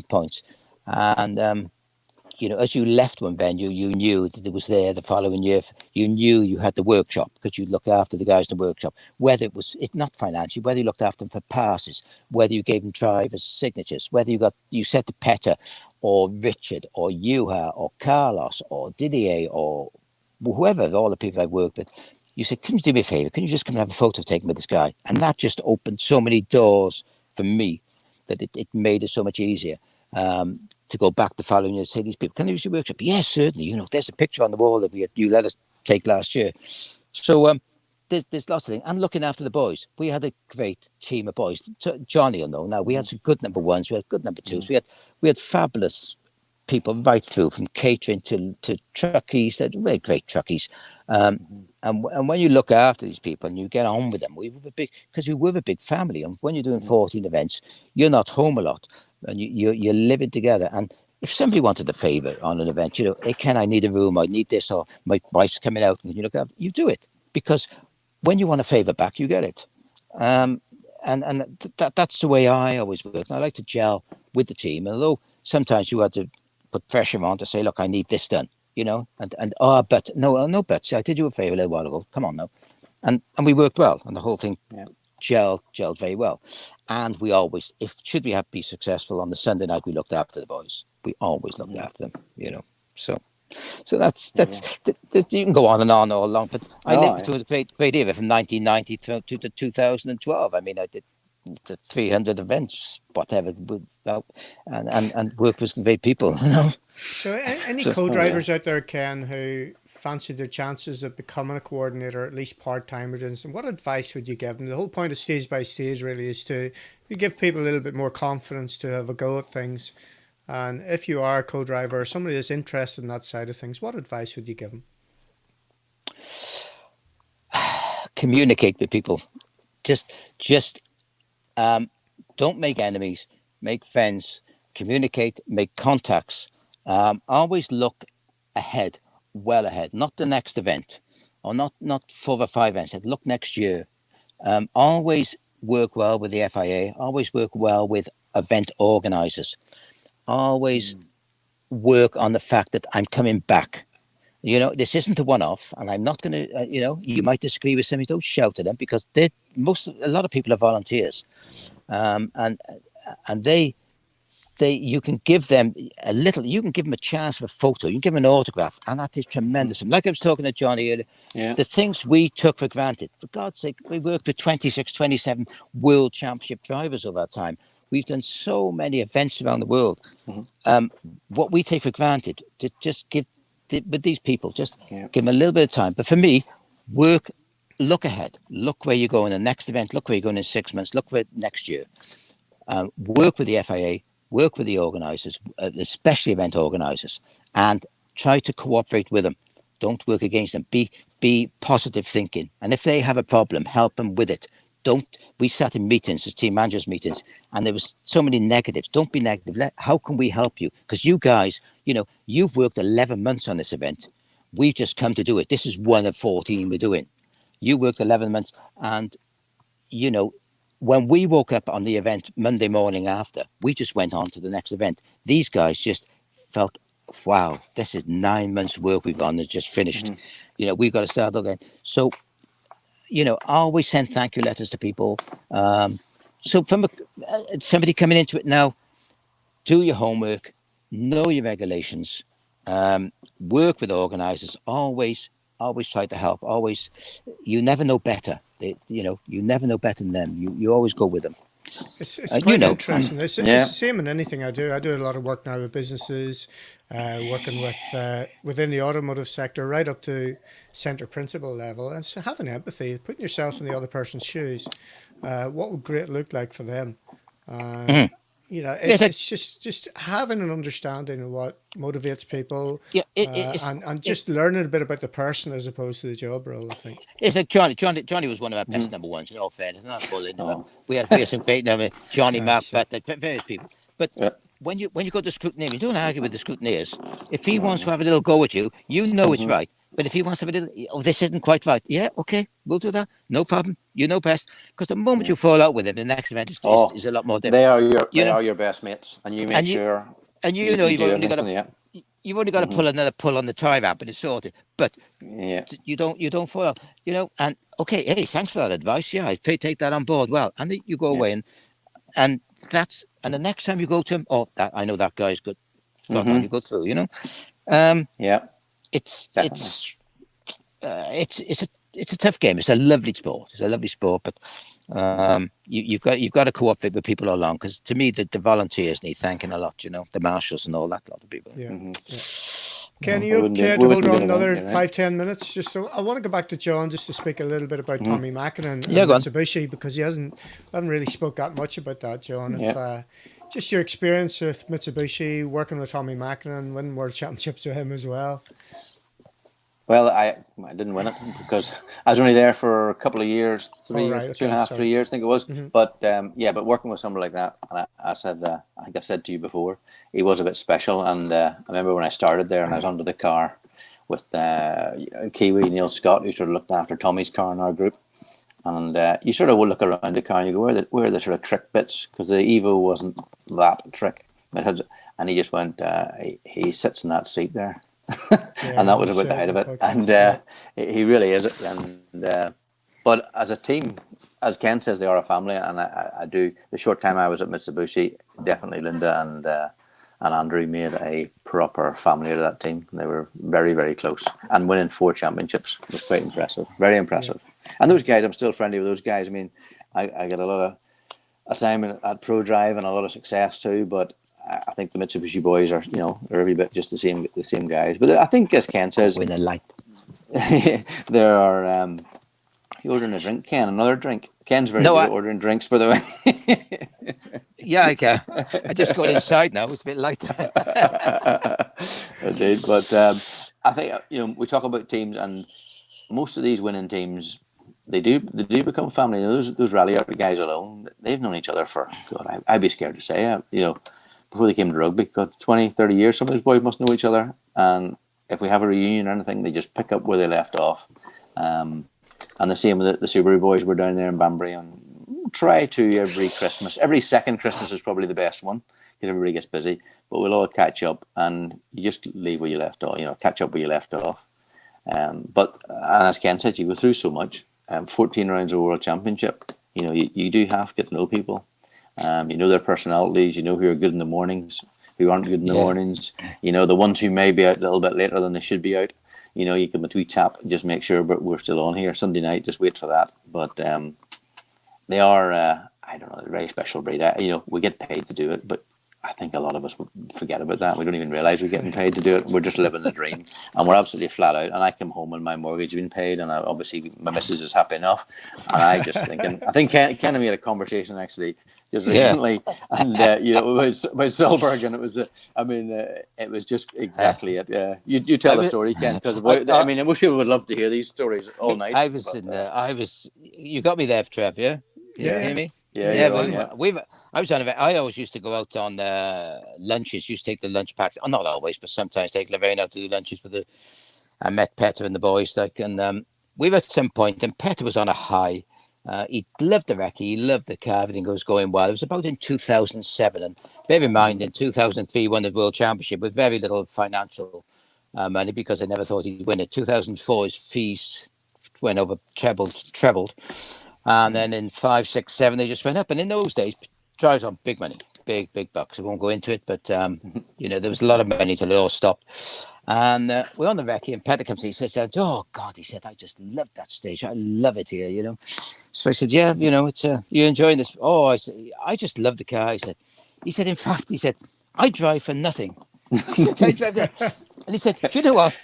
points. And as you left one venue, you knew that it was there the following year. You knew you had the workshop, because you looked after the guys in the workshop, whether it's not financially, whether you looked after them for passes, whether you gave them drivers' signatures, whether you said to Petter or Richard or Juha or Carlos or Didier or whoever, all the people I've worked with, you said, can you do me a favor? Can you just come and have a photo taken with this guy? And that just opened so many doors for me that it made it so much easier. To go back the following year and say, these people, can I use your workshop? Yes, certainly. There's a picture on the wall that you let us take last year. So there's lots of things. And looking after the boys. We had a great team of boys. Johnny will know now. We had some good number ones. We had good number twos. We had fabulous people right through, from catering to truckies. They're very great truckies. And when you look after these people and you get on with them, we were a big family. And when you're doing 14 events, you're not home a lot. And you're living together. And if somebody wanted a favor on an event, hey, Ken, I need a room, I need this, or my wife's coming out, and you look after, you do it, because when you want a favor back, you get it. And that's the way I always work. And I like to gel with the team, although sometimes you had to put pressure on to say, look, I need this done, but no buts. I did you a favor a little while ago. Come on now, and we worked well, and the whole thing. Yeah. Gelled very well. And we always, should we be successful on the Sunday night, we looked after the boys. We always looked after them, So So that's you can go on and on all along. But I lived through the great era from 1990 to 2012. I mean, I did the 300 events, whatever, and worked with some great people, you know. So any co-drivers out there, Ken, who fancy their chances of becoming a coordinator, at least part-time, and what advice would you give them? The whole point of Stage by Stage really is to give people a little bit more confidence to have a go at things. And if you are a co-driver or somebody that's interested in that side of things, what advice would you give them? Communicate with people. Just don't make enemies, make friends, communicate, make contacts. Always look ahead, well ahead, not the next event, or not 4 or 5 events. Look next year. Always work well with the FIA. Always work well with event organisers. Always work on the fact that I'm coming back. You know, this isn't a one-off, and I'm not going to. You might disagree with somebody. Don't shout at them, because a lot of people are volunteers, and they you can give them a little. You can give them a chance for a photo. You can give them an autograph, and that is tremendous. And like I was talking to Johnny earlier, the things we took for granted. For God's sake, we worked with 26, 27 world championship drivers over our time. We've done so many events around the world. What we take for granted, to just give with these people, just give them a little bit of time. But for me, look ahead, look where you're going in the next event, look where you're going in 6 months, look where next year. Work with the FIA, work with the organisers, especially event organisers, and try to cooperate with them. Don't work against them. Be positive thinking. And if they have a problem, help them with it. We sat in meetings, as team managers meetings, and there was so many negatives. Don't be negative. How can we help you? Because you guys, you've worked 11 months on this event. We've just come to do it. This is one of 14 we're doing. You worked 11 months, and, when we woke up on the event Monday morning after, we just went on to the next event. These guys just felt, wow, this is 9 months work we've done and just finished. We've got to start again. So, always send thank you letters to people. So from somebody coming into it now, do your homework, know your regulations, work with organisers, always try to help. Always, you never know better. You never know better than them. You always go with them. It's quite interesting. It's the same in anything I do. I do a lot of work now with businesses, working with within the automotive sector, right up to centre principal level, and so having empathy, putting yourself in the other person's shoes. What would great look like for them? It's just having an understanding of what motivates people, and just learning a bit about the person as opposed to the job role, I think. It's like Johnny was one of our best number ones, in all fairness. Not bullying him. We had some great numbers, Johnny, Mark, but various people. But when you go to scrutineer, you don't argue with the scrutineers. If he wants to have a little go at you, it's right. But if he wants to have a little, this isn't quite right. Yeah, okay, we'll do that. No problem. You know best. Because the moment you fall out with him, the next event is a lot more difficult. They are your best mates, and you make sure. And you've only got to pull another pull on the tie wrap and it's sorted. But you don't fall out. And okay, hey, thanks for that advice. Yeah, I take that on board. Well, and then you go away and the next time you go to him, I know that guy's good. You go through. It's a tough game. It's a lovely sport. But you've got to cooperate with people all along, because to me the volunteers need thanking a lot. The marshals and all that, a lot of people. Ken, you okay to hold on another 5-10 minutes? Just so I want to go back to John just to speak a little bit about Tommy Mackinnon and Mitsubishi, because I haven't really spoke that much about that, John. Just your experience with Mitsubishi, working with Tommy Mackinnon, winning world championships with him as well. Well, I didn't win it because I was only there for a couple of years, 3 years, I think it was. But but working with somebody like that, and I said, I think I've said to you before, he was a bit special. And I remember when I started there and I was under the car with Kiwi Neil Scott, who sort of looked after Tommy's car in our group. And you sort of would look around the car and you go, where are the sort of trick bits? Because the Evo wasn't that trick. And he just went, he sits in that seat there. And that was about the height of it. And he really is it. And but as a team, as Ken says, they are a family. And I do, the short time I was at Mitsubishi, definitely Linda and Andrew made a proper family out of that team. They were very, very close, and winning 4 championships was quite impressive, very impressive. Yeah. And those guys, I'm still friendly with those guys. I mean, I got a lot of time at Pro Drive and a lot of success too, but I think the Mitsubishi boys are, they're every bit just the same guys. But I think, as Ken says, with a light, there are. You ordering a drink, Ken? Another drink? Ken's very good at ordering drinks, by the way. Yeah, I can. I just got inside now. It's a bit light. Indeed, but I think we talk about teams, and most of these winning teams, they do become family. Those rally out guys alone, they've known each other for, God, I'd be scared to say, before they came to rugby, got 20, 30 years. Some of those boys must know each other, and if we have a reunion or anything, they just pick up where they left off. And the same with the Subaru boys. We're down there in Banbury, and try to every Christmas. Every second Christmas is probably the best one because everybody gets busy. But we'll all catch up, and you just leave where you left off. Catch up where you left off. But as Ken said, you go through so much. 14 rounds of a World Championship. You do have to get to know people. You know their personalities. You know who are good in the mornings, who aren't good in the mornings. The ones who may be out a little bit later than they should be out. You give them a tweet tap and just make sure we're still on here. Sunday night, just wait for that. But they are, I don't know, a very special breed. We get paid to do it, but I think a lot of us forget about that. We don't even realise we're getting paid to do it. We're just living the dream. And we're absolutely flat out. And I come home and my mortgage has been paid, and obviously my missus is happy enough. And I just thinking, I think Ken and me had a conversation actually just recently, and it was by Solberg, and it was, it was just exactly it. You tell the story, Ken, because most people would love to hear these stories all night. You got me there, Trev. Yeah, you hear me? I was on it. I always used to go out on lunches. Used to take the lunch packs. Not always, but sometimes take Levine out to do lunches with I met Petter and the boys. And we were at some point, and Petter was on a high. He loved the recce. He loved the car. Everything was going well. It was about in 2007, and bear in mind, in 2003, he won the World Championship with very little financial money because I never thought he'd win it. 2004, his fees went over trebled. And then in 5, 6, 7, they just went up. And in those days, drives on big money, big bucks. I won't go into it, but there was a lot of money till it all stopped. And we're on the recce, and Petter comes in. He says, "Oh God," he said, "I just love that stage. I love it here." So I said, "Yeah, it's you're enjoying this." Oh, I said, "I just love the car." He said, "In fact," he said, "I drive for nothing." I said, "I drive for nothing." And he said, "Do you know what?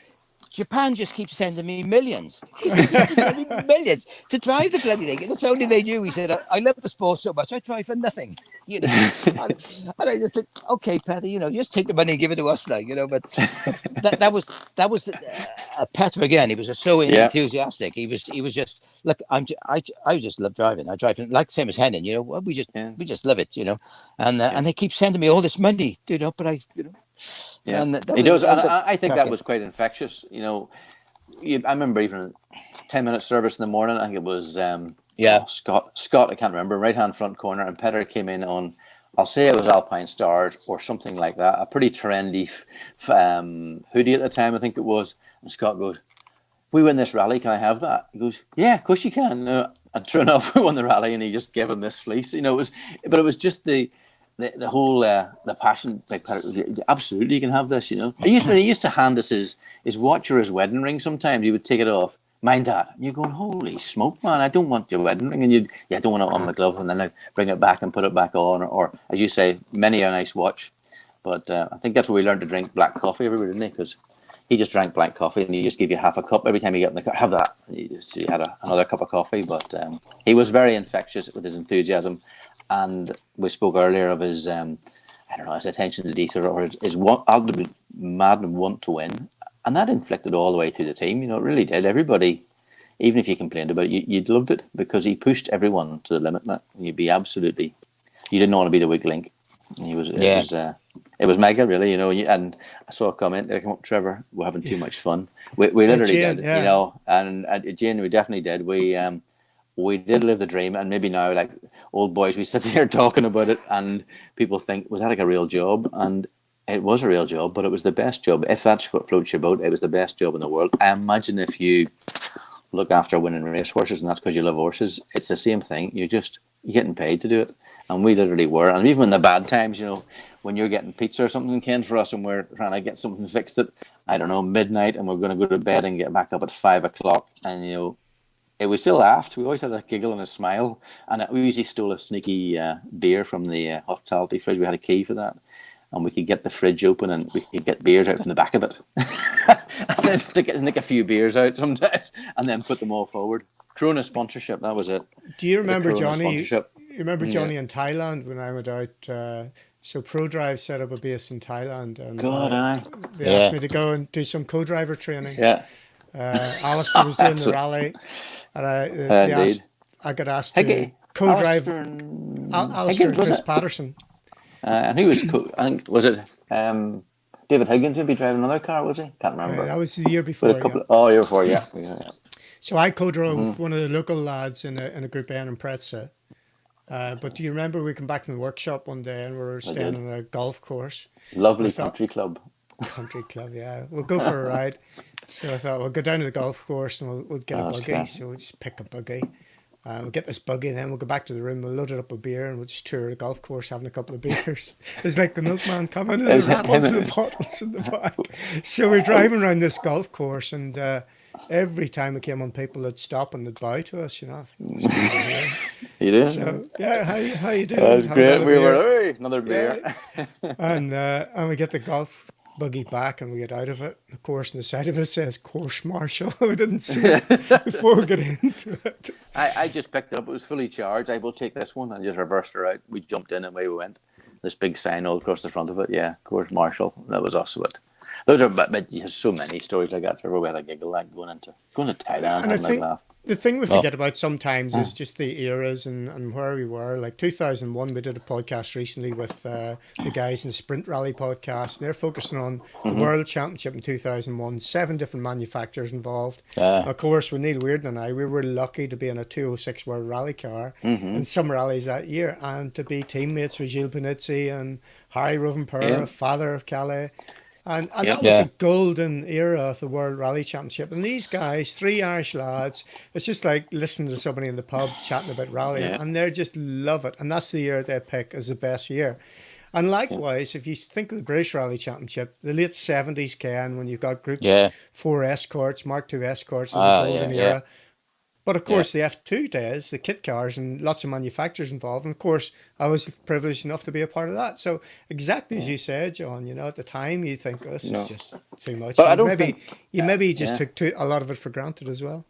Japan just keeps sending me millions." He said, "Just sending me millions to drive the bloody thing. And if only they knew." He said, "I love the sport so much, I drive for nothing." And I just said, "Okay, Petter, just take the money and give it to us, But that was Petter again. He was just so enthusiastic. He was just look. I just love driving. I drive like same as Henning. We just love it. And they keep sending me all this money. But I. Yeah, he does. I think that was quite infectious. I remember even 10-minute service in the morning. I think it was Scott. I can't remember. Right hand front corner, and Petter came in on. I'll say it was Alpine Stars or something like that. A pretty trendy hoodie at the time, I think it was. And Scott goes, "We win this rally. Can I have that?" He goes, "Yeah, of course you can." And true enough, we won the rally, and he just gave him this fleece. It was just the whole the passion. Like, absolutely, you can have this. He used to hand us his watch or his wedding ring. Sometimes he would take it off. "Mind that?" And you're going, "Holy smoke, man! I don't want your wedding ring." And I don't want it on my glove, and then I bring it back and put it back on, or as you say, many a nice watch. But I think that's where we learned to drink black coffee, everybody, didn't he? Because he just drank black coffee, and he just gave you half a cup every time you get in the car. Have that. You had another cup of coffee. But he was very infectious with his enthusiasm. And we spoke earlier of his, his attention to detail or his ultimate mad and want to win. And that inflicted all the way through the team. It really did. Everybody, even if you complained about it, you'd loved it because he pushed everyone to the limit. You didn't want to be the weak link. It was mega, really, and I saw a comment there come up, "Trevor, we're having too much fun." We literally did, and Jane, we definitely did. We did live the dream, and maybe now, like old boys, we sit here talking about it, and people think, was that like a real job? And it was a real job, but it was the best job. If that's what floats your boat, it was the best job in the world. I imagine if you look after winning racehorses, and that's because you love horses, it's the same thing. You're getting paid to do it. And we literally were. And even in the bad times, you know, when you're getting pizza or something, Ken, for us, and we're trying to get something fixed at, I don't know, midnight, and we're going to go to bed and get back up at 5 o'clock. And, you know, we still laughed. We always had a giggle and a smile. And we usually stole a sneaky beer from the hospitality fridge. We had a key for that. And we could get the fridge open and we could get beers out from the back of it. And then sneak a few beers out sometimes and then put them all forward. Corona sponsorship, that was it. Do you remember, Johnny? You remember Johnny in Thailand when I went out? So ProDrive set up a base in Thailand. And, they asked me to go and do some co-driver training. Yeah. Alistair was doing the rally. And I got asked to co-drive Alistair and Chris Patterson. And who was I think was it David Higgins would be driving another car, was he? Can't remember. That was the year before. Year before, yeah. So I co-drove one of the local lads in a Group N in Pretza. But do you remember we came back from the workshop one day and we were staying on a golf course? Lovely country club. Country club, yeah. We'll go for a ride. So I thought we'll go down to the golf course and we'll get a buggy. Yeah. So we'll just pick a buggy. We'll get this buggy and then we'll go back to the room, we'll load it up with beer and we'll just tour the golf course having a couple of beers. It's like the milkman coming and the rattles and the bottles in the back. So we're driving around this golf course and every time we came on, people would stop and they'd bow to us, you know. You did? So, yeah, how you doing? That was great. We were, another beer. Yeah. And we get the golf buggy back and we get out of it. Of course, on the side of it says Course Marshal. We didn't see it before we get into it. I just picked it up. It was fully charged. I will take this one and just reversed her out. We jumped in and away we went. This big sign all across the front of it. Yeah, Course Marshal. That was us. But those are but you have so many stories like that. We had a giggle like going to Thailand and having a laugh. The thing we forget about sometimes is just the eras and where we were. Like 2001, we did a podcast recently with the guys in the Sprint Rally podcast, and they're focusing on the World Championship in 2001, 7 different manufacturers involved. Of course, with Neil Weirden and I, we were lucky to be in a 206 World Rally car in some rallies that year, and to be teammates with Gilles Panizzi and Harry Rovanpera, father of Calais. And that was a golden era of the World Rally Championship. And these guys, 3 Irish lads, it's just like listening to somebody in the pub chatting about rallying, and they just love it. And that's the year they pick as the best year. And likewise, if you think of the British Rally Championship, the late 70s, Ken, when you've got Group 4 escorts, Mark II escorts, was a golden era. But of course, the F2 days, the kit cars and lots of manufacturers involved. And of course, I was privileged enough to be a part of that. So exactly as you said, John, you know, at the time you think, this is just too much. But maybe just took a lot of it for granted as well.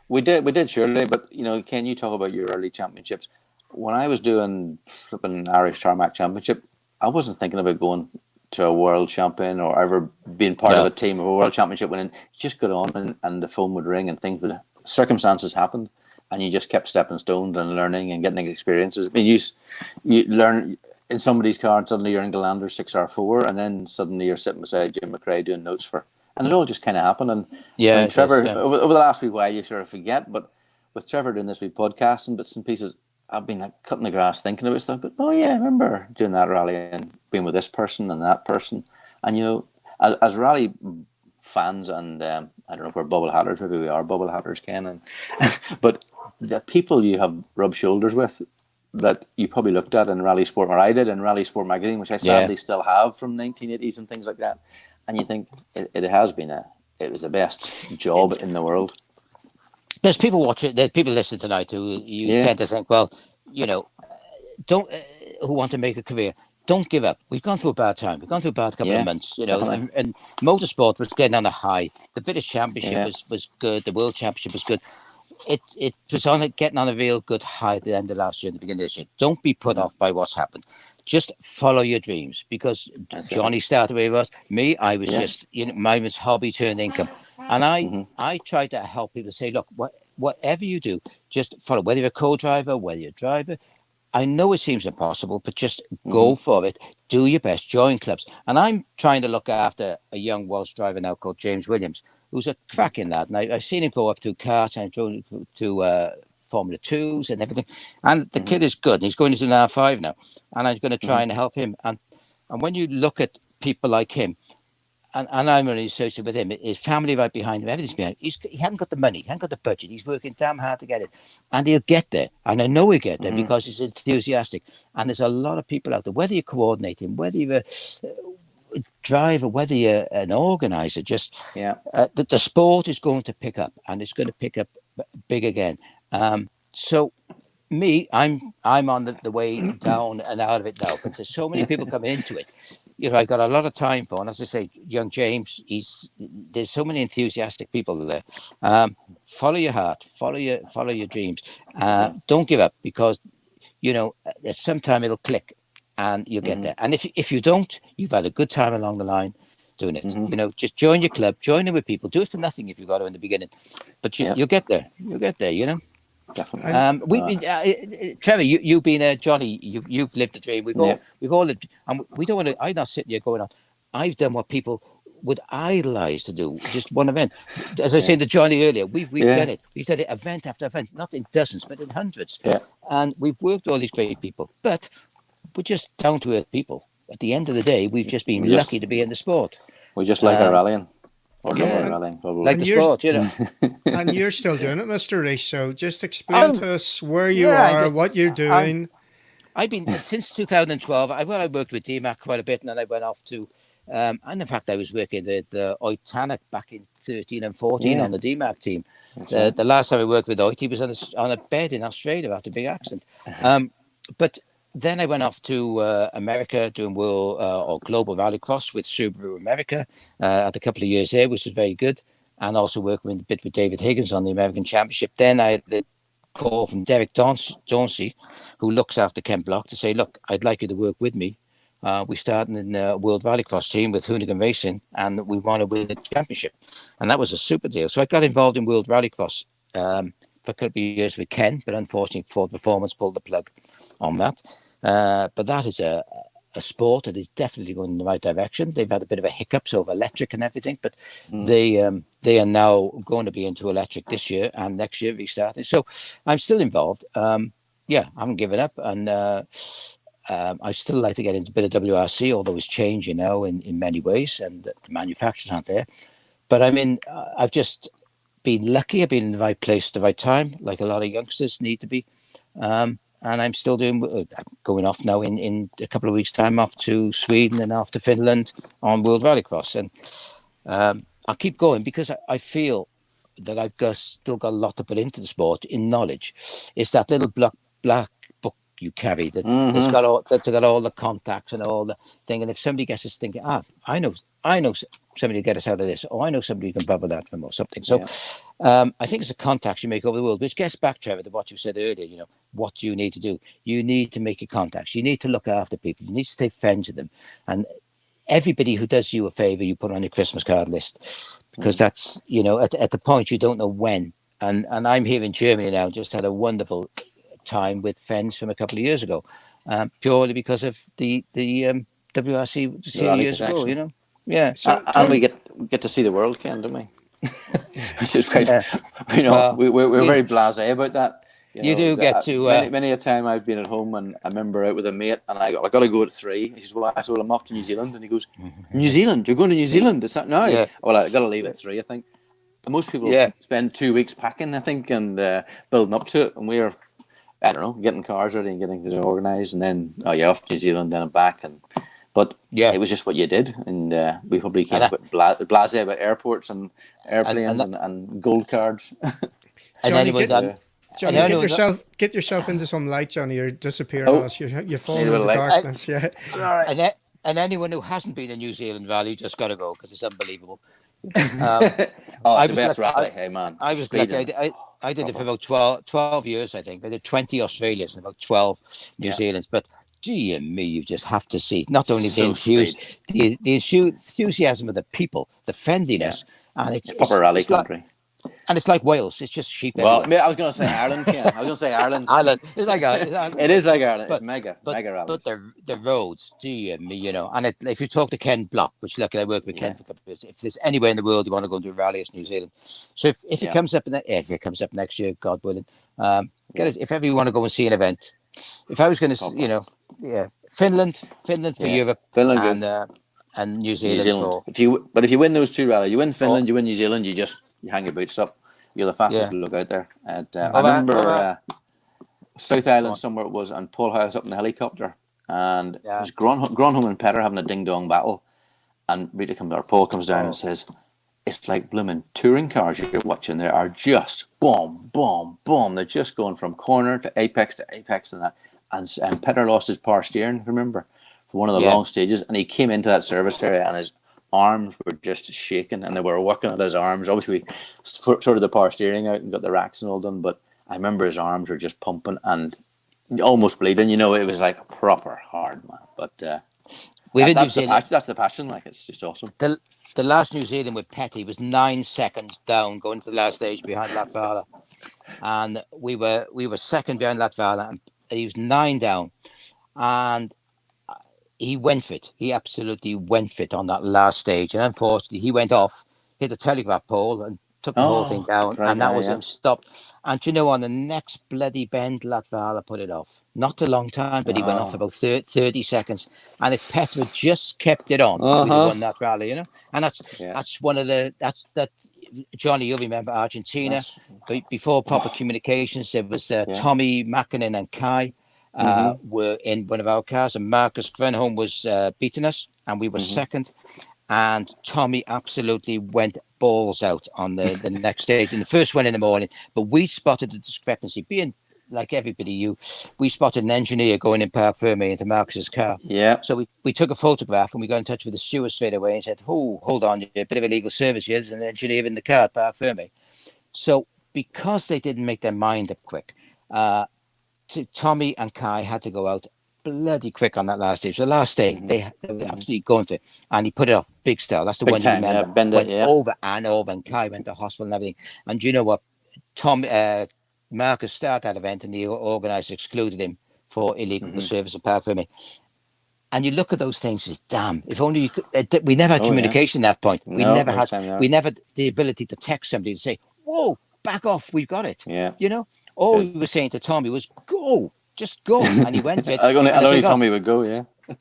We did surely. But, you know, Ken, you talk about your early championships. When I was doing flipping Irish Tarmac Championship, I wasn't thinking about going to a world champion or ever being part of a team of a world championship. When you just got on and the phone would ring and things would circumstances happened and you just kept stepping stones and learning and getting experiences. I mean, you learn in somebody's car and suddenly you're in Galander 6R4 and then suddenly you're sitting beside Jim McRae doing notes and it all just kind of happened. And Trevor, over the last wee while you sort of forget, but with Trevor doing this wee podcast and bits and pieces, I've been like cutting the grass thinking about stuff, but I remember doing that rally and being with this person and that person. And, you know, as rally fans and I don't know if we're bubble hatters, maybe we are bubble hatters, Ken, but the people you have rubbed shoulders with that you probably looked at in Rally Sport, or I did in Rally Sport magazine, which I sadly still have from 1980s and things like that, and you think it was the best job in the world. There's people watching, there's people listening tonight who you tend to think, well, you know, who want to make a career. Don't give up. We've gone through a bad time. We've gone through a bad couple of months, you know, and motorsport was getting on a high. The British Championship was good. The World Championship was good. It was getting on a real good high at the end of last year and the beginning of this year. Don't be put off by what's happened. Just follow your dreams, because Johnny started where he was. Me, I was just, you know, mine was hobby turned income. And I try to help people say, look, whatever you do, just follow, whether you're a co-driver, whether you're a driver. I know it seems impossible, but just go for it. Do your best. Join clubs. And I'm trying to look after a young Welsh driver now called James Williams, who's a cracking lad. And I've seen him go up through karts and through to Formula 2s and everything. And the kid is good. And he's going into an R5 now. And I'm going to try and help him. And when you look at people like him, and I'm only associated with him. His family right behind him, everything's behind him. He hasn't got the money, he hasn't got the budget. He's working damn hard to get it, and he'll get there. And I know he'll get there because he's enthusiastic. And there's a lot of people out there, whether you're coordinating, whether you're a driver, whether you're an organizer, just the sport is going to pick up, and it's going to pick up big again. So me, I'm on the way down and out of it now, but there's so many people coming into it. I got a lot of time for, and as I say, young James, there's so many enthusiastic people there. Follow your heart, follow your dreams. Don't give up, because at some time it'll click and you'll get there. And if you don't, you've had a good time along the line doing it. Just join your club, join in with people, do it for nothing if you got to in the beginning, but you'll get there. You'll get there. Definitely. Trevor, you've been Johnny. You've lived the dream. We've all lived, and we don't want to. I'm not sitting here going on. I've done what people would idolize to do. Just one event, as I was saying to Johnny earlier. We've done it. We've done it event after event, not in dozens, but in hundreds. And we've worked with all these great people. But we're just down to earth people. At the end of the day, we've just been lucky to be in the sport. We just like our rallying. Like the sport, And you're still doing it, Mr. Rees. So just explain to us where you are, what you're doing. I've been since 2012. I worked with DMAC quite a bit, and then I went off to, and in fact, I was working with Oitanic back in 13 and 14 on the DMAC team. The last time I worked with Oit, he was on a bed in Australia after a big accident. But then I went off to America doing world or global rallycross with Subaru America. Had a couple of years there, which was very good, and also working a bit with David Higgins on the American Championship. Then I had the call from Derek Dauncey, who looks after Ken Block, to say, look, I'd like you to work with me. We started in a World Rallycross team with Hoonigan Racing, and we want to win the championship. And that was a super deal. So I got involved in World Rallycross for a couple of years with Ken, but unfortunately Ford Performance pulled the plug on that. But that is a sport that is definitely going in the right direction. They've had a bit of a hiccups over electric and everything, but they are now going to be into electric this year and next year restarting. So I'm still involved. I haven't given up, and I still like to get into a bit of WRC, although it's changing now in many ways, and the manufacturers aren't there. But I've just been lucky. I've been in the right place at the right time, like a lot of youngsters need to be. And I'm still going off now in a couple of weeks' time, off to Sweden and off to Finland on World Rallycross. And I'll keep going because I feel that I've still got a lot to put into the sport in knowledge. It's that little black book you carry that's got all the contacts and all the thing. And if somebody gets us thinking, I know somebody to get us out of this, or I know somebody who can bubble that from or something. So I think it's the contacts you make over the world, which gets back, Trevor, to what you said earlier. What do you need to do? You need to make your contacts. You need to look after people. You need to stay friends with them. And everybody who does you a favor, you put on your Christmas card list, because that's, at the point you don't know when. And I'm here in Germany now, just had a wonderful time with friends from a couple of years ago, purely because of the WRC years ago, Yeah. So, and we get to see the world, Ken, don't we? Which is quite, we're very blasé about that. You do get to many a time I've been at home and I remember out with a mate and I got to go at 3. He says, "Well," I told him, "I'm off to New Zealand," and he goes, "New Zealand? You're going to New Zealand? Is that now?" Yeah. Well, I got to leave at 3, I think. And most people spend 2 weeks packing, I think, and building up to it, and we're, I don't know, getting cars ready and getting things organised, and then off to New Zealand, then I'm back, but it was just what you did, and we probably came a bit blasé about airports and airplanes and gold cards. Johnny, get yourself into some light, Johnny. You're disappearing us. You're falling into darkness. And anyone who hasn't been in New Zealand Valley just got to go, because it's unbelievable. It's the best rally. Hey man, I was lucky. I did it for about 12 years, I think. I did 20 Australias and about 12 New Zealands. But gee me, you just have to see not only the enthusiasm of the people, the friendliness, and it's proper rally country. And it's like Wales. It's just sheep. Well, I was going to say Ireland. I was going to say Ireland. Ireland. It's like Ireland. It is like Ireland. But, it's mega rally. But the roads, dear me, And if you talk to Ken Block, which lucky I worked with Ken for a couple of years, if there's anywhere in the world you want to go and do a rally, it's New Zealand. So if it comes up next year, God willing, get it. If ever you want to go and see an event, if I was going to, Finland for Europe, Finland, and New Zealand for. If you win those 2 rallies, you win Finland, you win New Zealand, you hang your boots up. You're the fastest bloke out there. And I remember South Island somewhere it was, and Paul House up in the helicopter, and it was Gronholm and Petter having a ding dong battle, and Paul comes down and says, "It's like blooming touring cars you're watching. They are just boom, boom, boom. They're just going from corner to apex and that." And Petter lost his power steering, remember, for one of the long stages, and he came into that service area and his arms were just shaking, and they were working at his arms. Obviously, we sorted the power steering out and got the racks and all done, but I remember his arms were just pumping and almost bleeding. You know, it was like proper hard, man. But that's the passion. Like, it's just awesome. The last New Zealand with Petty was 9 seconds down going to the last stage behind Latvala, and we were second behind Latvala, and he was 9 down, and he went for it. He absolutely went for it on that last stage, and unfortunately, he went off, hit the telegraph pole, and took the whole thing down, and that was him stopped. And you know, on the next bloody bend, Latvala put it off. Not a long time, but he went off about 30 seconds. And if Petter just kept it on, we'd have won that rally, you know. And that's one of the that Johnny, you'll remember Argentina. Before proper communications, there was Tommy Mackinnon and Kai were in one of our cars, and Marcus Grenholm was beating us, and we were second. And Tommy absolutely went balls out on the next stage in the first one in the morning. But we spotted the discrepancy. Being like everybody, we spotted an engineer going in Parc Ferme into Marcus's car. Yeah. So we took a photograph, and we got in touch with the steward straight away and said, "Oh, hold on, a bit of illegal service here. There's an engineer in the car at Parc Ferme." So because they didn't make their mind up quick, Tommy and Kai had to go out bloody quick on that last stage. The last stage, they were absolutely going for it, and he put it off big style. That's the big one time, you remember. Went over and over, and Kai went to hospital and everything. And you know what? Marcus started that event, and the organizer excluded him for illegal service of Parc Ferme. And you look at those things, and damn, if only you could. We never had communication at that point. We never had the ability to text somebody and say, "Whoa, back off, we've got it." Yeah, you know. All we were saying to Tommy was, "Go. Just go," and he went for it. only Tommy would go,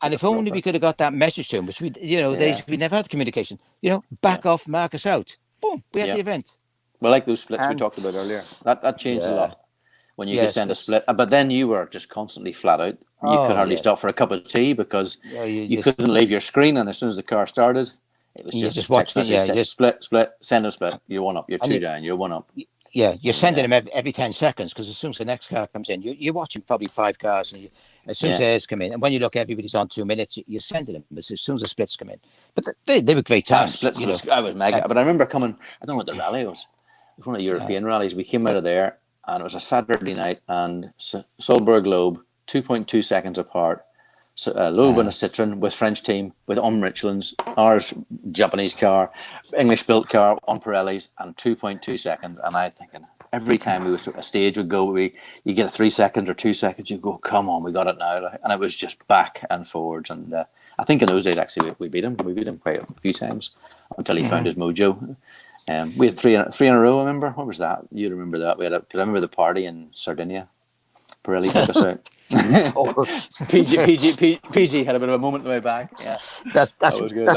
And if only we could have got that message to him, which we never had communication. You know, back off, Marcus out. Boom, we had the event. Well, like those splits we talked about earlier, that changed a lot when you could send a split. But then you were just constantly flat out. You could hardly stop for a cup of tea because you couldn't leave your screen. And as soon as the car started, it was just watching. Just split, send a split. You're one up. You're two down. You're one up. Yeah, you're sending them every 10 seconds because as soon as the next car comes in, you're watching probably 5 cars. And as soon as theirs come in, and when you look, everybody's on 2 minutes, you're sending them as soon as the splits come in. But they were great times. Splits, I was mega. But I remember coming, I don't know what the rally was. It was one of the European rallies. We came out of there, and it was a Saturday night, and Solberg Loeb, 2.2 seconds apart. So, Loeb in a Citroen with French team, with Michelins, ours Japanese car, English built car on Pirellis, and 2.2 seconds. And I thinking every time we was a stage would go, you get a 3 seconds or 2 seconds, you go, come on, we got it now. And it was just back and forwards. And I think in those days actually we beat him. We beat him quite a few times until he found his mojo. We had three in a row. Remember what was that? You remember that? Because I remember the party in Sardinia. Pirelli took us out. PG had a bit of a moment on the way back. Yeah, that was good.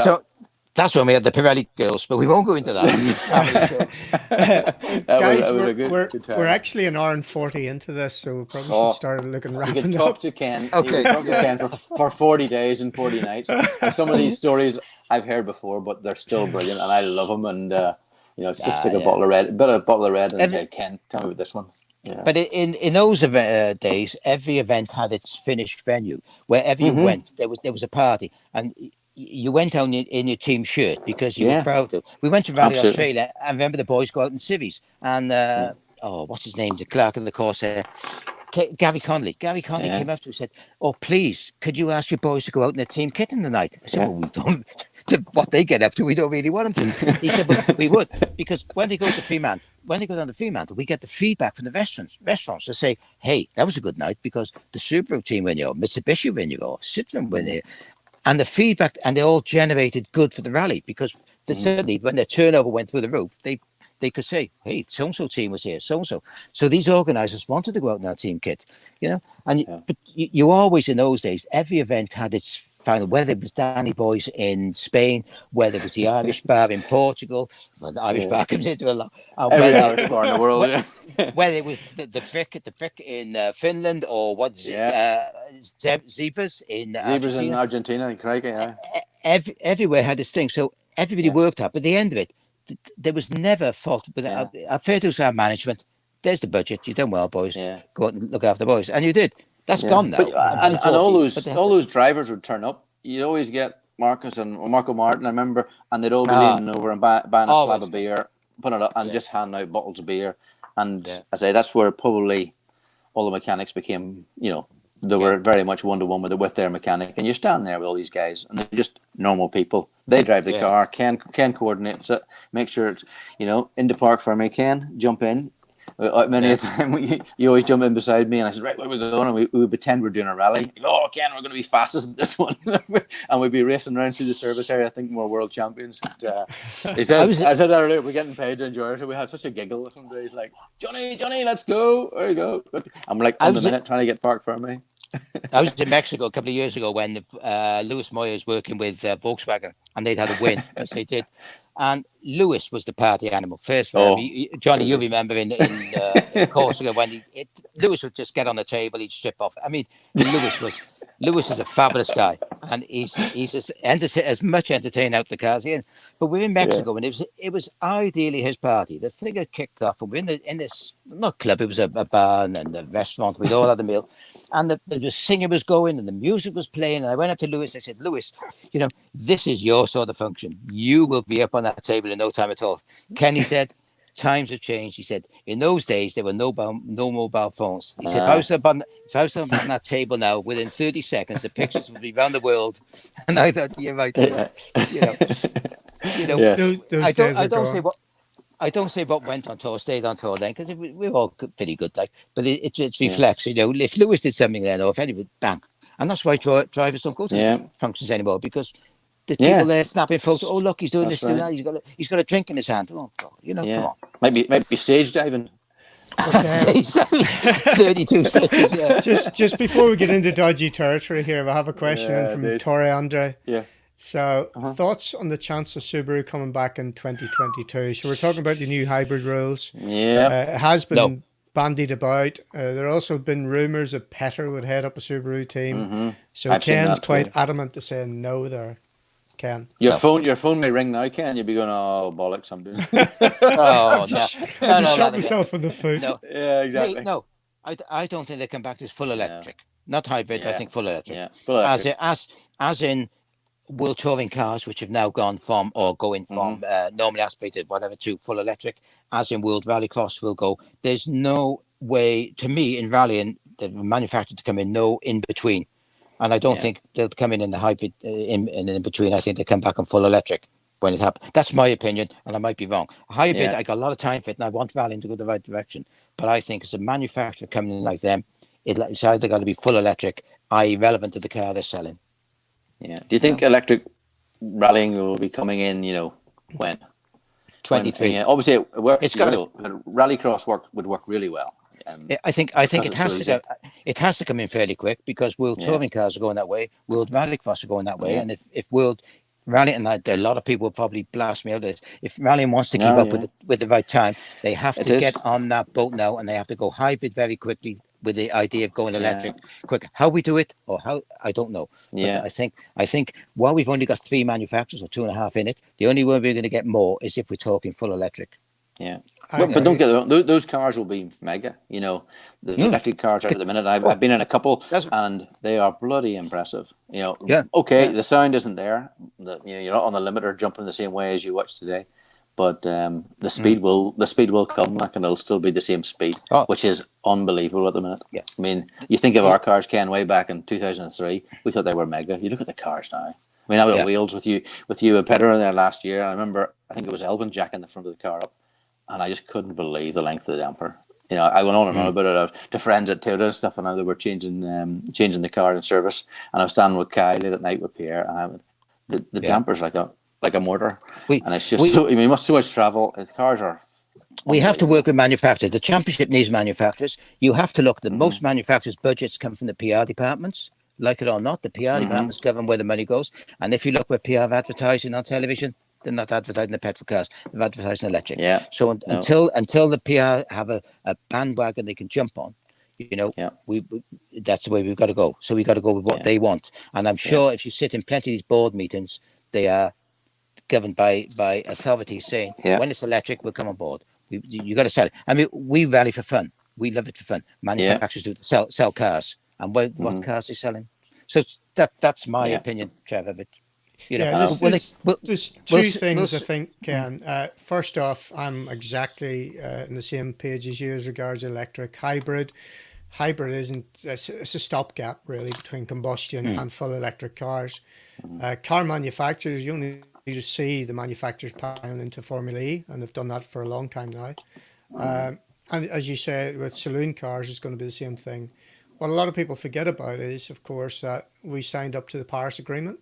That's when we had the Pirelli girls, but we won't go into that. Guys, we're actually an hour and 40 into this, so we probably should start looking wrapping up. We can talk to Ken. Okay. Talk to Ken for 40 days and 40 nights. And some of these stories I've heard before, but they're still brilliant, and I love them. And just take a bottle of red, and say, Ken, tell me about this one. Yeah. But in those days, every event had its finished venue. Wherever you went, there was a party, and you went down in your team shirt because you were proud to. We went to Rally Australia. I remember the boys go out in civvies, and what's his name, the clerk of the course, Gary Connolly. Gary Connolly came up to us and said, "Oh, please, could you ask your boys to go out in their team kit in the night?" I said, "Oh, we don't." What they get up to, we don't really want them to. He said, "But we would, because when they go to Fremantle, we get the feedback from the restaurants to say, hey, that was a good night because the Subaru team went here, Mitsubishi went here, or Citroen went here." And the feedback, and they all generated good for the rally because certainly when their turnover went through the roof, they could say, hey, so-and-so team was here, so-and-so. So these organisers wanted to go out in our team kit, And but you always, in those days, every event had its final, whether it was Danny Boy's in Spain, whether it was the Irish bar in Portugal, well, the Irish bar comes into a lot. Every Irish bar in the world, whether it was the Vic in Finland, or Zebras in Argentina, Corsica, yeah. Everywhere had this thing, so everybody worked up. But at the end of it, there was never fault. But I fair to say, management. There's the budget. You done well, boys. Yeah. Go out and look after the boys, and you did. That's gone now. And all those drivers would turn up. You'd always get Marcus and Marco Martin, I remember, and they'd all be leaning over and buying a slab of beer, putting it up, and just handing out bottles of beer. And I say that's where probably all the mechanics became, they were very much one-to-one with their mechanic. And you stand there with all these guys, and they're just normal people. They drive the car, can coordinate it, make sure it's, into park for me, Ken, jump in. Many a time you always jump in beside me, and I said, right, where are we going? And we would pretend we're doing a rally. Oh, Ken, we're going to be fastest at this one. And we'd be racing around through the service area. I think we're world champions. I said earlier, we're getting paid to enjoy it. So we had such a giggle with him. He's like, Johnny, let's go. There you go. I'm like, on the minute, trying to get parked for me. I was in Mexico a couple of years ago when Lewis Moyer was working with Volkswagen, and they'd had a win, as they did. And Lewis was the party animal. First for him. Johnny, you remember in Corsica when Lewis would just get on the table, he'd strip off. I mean, Lewis is a fabulous guy, and he's as much entertaining out the cars here. But we're in Mexico, and it was ideally his party. The thing had kicked off, and we're in this not club, it was a bar and a restaurant. We'd all had a meal, and the singer was going, and the music was playing. And I went up to Lewis. I said, Lewis, this is your sort of function. You will be up on that table in no time at all. Kenny said, times have changed. He said, in those days, there were no mobile phones. He said, if I was up on that table now, within 30 seconds, the pictures would be around the world. And I thought, you're right. I don't say what went on tour, stayed on tour then, because we're all pretty good, but it reflects, if Lewis did something then, or if anybody, bang. And that's why drivers don't go to functions anymore, because the people there snapping photos. Oh, look, he's doing this, right. He's got a drink in his hand. Oh, God, come on. Maybe stage diving. Okay. 32 stitches, yeah. Just before we get into dodgy territory here, I have a question from Torre Andre. Yeah. So, thoughts on the chance of Subaru coming back in 2022? So, we're talking about the new hybrid rules. Yeah. It has been bandied about. There also been rumours that Petter would head up a Subaru team. Mm-hmm. So, Ken's quite adamant to say no there. Ken. Your phone may ring now, Ken. You'll be going, oh, bollocks, I'm doing. I just shot myself in the foot. No. Yeah, exactly. No, I don't think they come back to full electric. Not hybrid, I think full electric. Yeah, full electric. As in World Touring cars, which have now gone from, or going from normally aspirated, whatever, to full electric, as in World Rallycross will go. There's no way, to me, in rallying, the manufacturer to come in, no in between. And I don't think they'll come in the hybrid in between. I think they come back on full electric when it happens. That's my opinion, and I might be wrong. Hybrid, I got a lot of time for it, and I want rallying to go the right direction. But I think as a manufacturer coming in like them, it's either got to be full electric, i.e. relevant to the car they're selling. Yeah. Do you think electric rallying will be coming in, when? 23. Obviously, it works. It's got Rallycross would work really well. I think it has to go. It has to come in fairly quick because World Touring cars are going that way. World Rallycross are going that way, and if World Rally, and a lot of people will probably blast me out of this. If Rally wants to keep up with the right time, they have to get on that boat now, and they have to go hybrid very quickly with the idea of going electric quick. How we do it, or how, I don't know. Yeah, but I think while we've only got 3 manufacturers or 2.5 in it, the only way we're going to get more is if we're talking full electric. Yeah, but don't get it wrong. Those cars will be mega. The electric cars out at the minute. I've been in a couple, and they are bloody impressive. The sound isn't there. You're not on the limiter jumping the same way as you watched today, but the speed will come. Like, and it'll still be the same speed, which is unbelievable at the minute. Yeah, I mean, you think of our cars, Ken, way back in 2003. We thought they were mega. You look at the cars now. I mean, I was at Wheels with you and Petter in there last year. I remember, I think it was Elvin jacking the front of the car up. And I just couldn't believe the length of the damper. I went on and on about it to friends at Toyota and stuff, and now they were changing the car in service. And I was standing with Kai late at night with Pierre, and the damper's like a mortar. And it's just so much travel. The cars are. We have to work with manufacturers. The championship needs manufacturers. You have to look. Most manufacturers' budgets come from the PR departments. like it or not. The PR department's govern where the money goes. And if you look where PR are advertising on television, they're not advertising the petrol cars, they're advertising electric. Yeah. So until the PR have a bandwagon they can jump on, we that's the way we've got to go. So we've got to go with what they want. And I'm sure if you sit in plenty of these board meetings, they are governed by authorities saying, when it's electric, we'll come on board. You got to sell it. I mean, we rally for fun. We love it for fun. Manufacturers do sell cars. And what cars are selling? So that's my opinion, Trevor. But there's two things I think, Ken. First off, I'm exactly in the same page as you as regards electric. Hybrid isn't. It's a stopgap really between combustion and full electric cars. Car manufacturers, you only need to see the manufacturers piling into Formula E, and they've done that for a long time now. And as you say, with saloon cars, it's going to be the same thing. What a lot of people forget about is, of course, that we signed up to the Paris Agreement,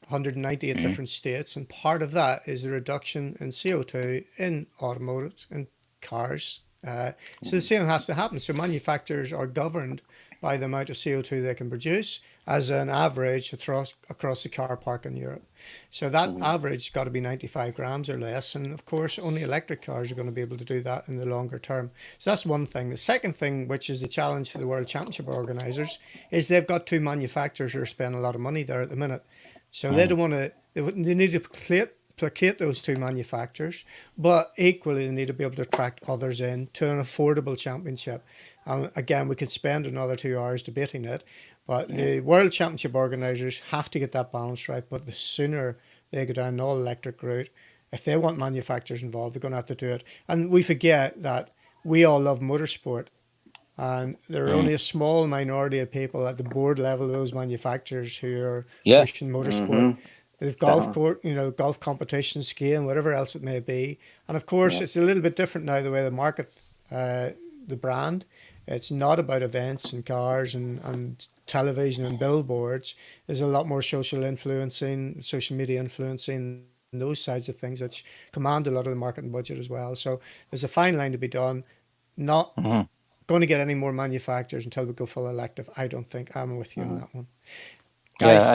198 different states, and part of that is the reduction in CO2 in automotives and cars. So the same has to happen. So manufacturers are governed by the amount of CO2 they can produce as an average across the car park in Europe. So that average has got to be 95 grams or less. And of course, only electric cars are going to be able to do that in the longer term. So that's one thing. The second thing, which is the challenge for the World Championship organisers, is they've got two manufacturers who are spending a lot of money there at the minute. So they don't want to, they need to placate those two manufacturers, but equally they need to be able to attract others in to an affordable championship. Again, we could spend another 2 hours debating it, but the World Championship organisers have to get that balance right. But the sooner they go down an all-electric route, if they want manufacturers involved, they're going to have to do it. And we forget that we all love motorsport, and there are only a small minority of people at the board level of those manufacturers who are pushing motorsport. They've golf court, golf competitions, skiing, whatever else it may be. And of course, it's a little bit different now, the way they market the brand. It's not about events and cars and television and billboards. There's a lot more social media influencing, and those sides of things that command a lot of the marketing budget as well. So there's a fine line to be done. Not going to get any more manufacturers until we go full electric. I don't think. I'm with you on that one. Guys,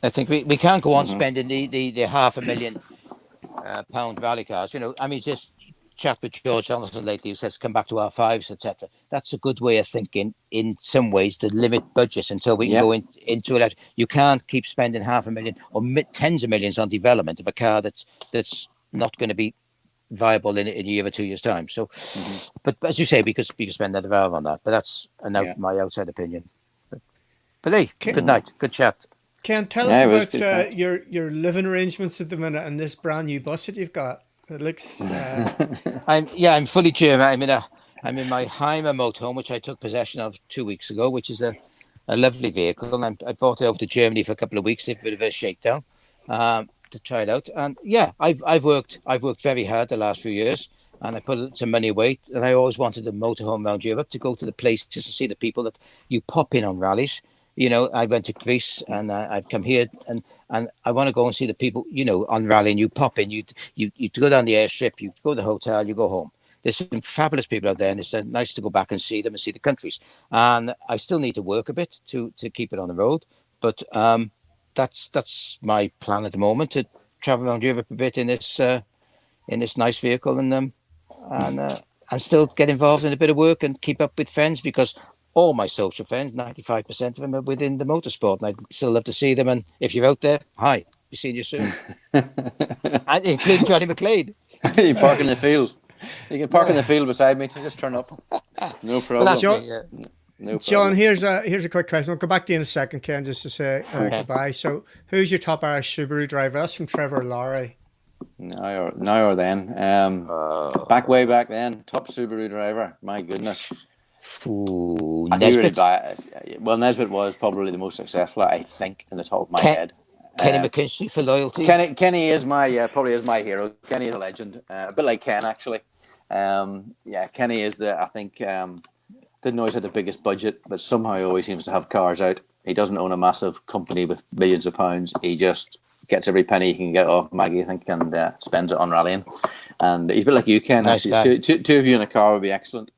I think we can't go on spending the £500,000 rally cars. Just chat with George Donaldson lately, who says come back to R5s, etc. That's a good way of thinking. In some ways, to limit budgets until we can go into electric. You can't keep spending £500,000 or tens of millions on development of a car that's not going to be viable in a year or 2 years' time. So, but as you say, we could spend another hour on that. But that's my outside opinion. But hey, good night, good chat. Ken, tell us about your living arrangements at the minute and this brand new bus that you've got. It looks. I'm fully German. I'm in my Heimer motorhome, which I took possession of 2 weeks ago, which is a lovely vehicle. And I brought it over to Germany for a couple of weeks, a bit of a shakedown, to try it out. And I've worked very hard the last few years, and I put some money away. And I always wanted a motorhome around Europe to go to the places to see the people that you pop in on rallies. I went to Greece and I've come here and I want to go and see the people, on rally, and you pop in, you go down the airstrip, you go to the hotel, you go home. There's some fabulous people out there, and it's nice to go back and see them and see the countries. And I still need to work a bit to keep it on the road. But that's my plan at the moment, to travel around Europe a bit in this nice vehicle and still get involved in a bit of work and keep up with friends, because all my social friends, 95% of them, are within the motorsport, and I'd still love to see them. And if you're out there, hi, be seeing you soon. And including Johnny McLean. You park in the field. You can park in the field beside me to just turn up. No problem. No problem. John, here's a quick question. I'll go back to you in a second, Ken, just to say goodbye. So, who's your top Irish Subaru driver? That's from Trevor Lowry. Now or then. Way back then, top Subaru driver. My goodness. Ooh, Nesbitt. Nesbitt was probably the most successful, I think, in the top of my head. Kenny McKinstry for loyalty. Kenny is my my hero. Kenny is a legend, a bit like Ken actually. Kenny is didn't always have the biggest budget, but somehow he always seems to have cars out. He doesn't own a massive company with millions of pounds. He just gets every penny he can get off Maggie, I think, and spends it on rallying. And he's a bit like you, Ken. Nice actually, two of you in a car would be excellent.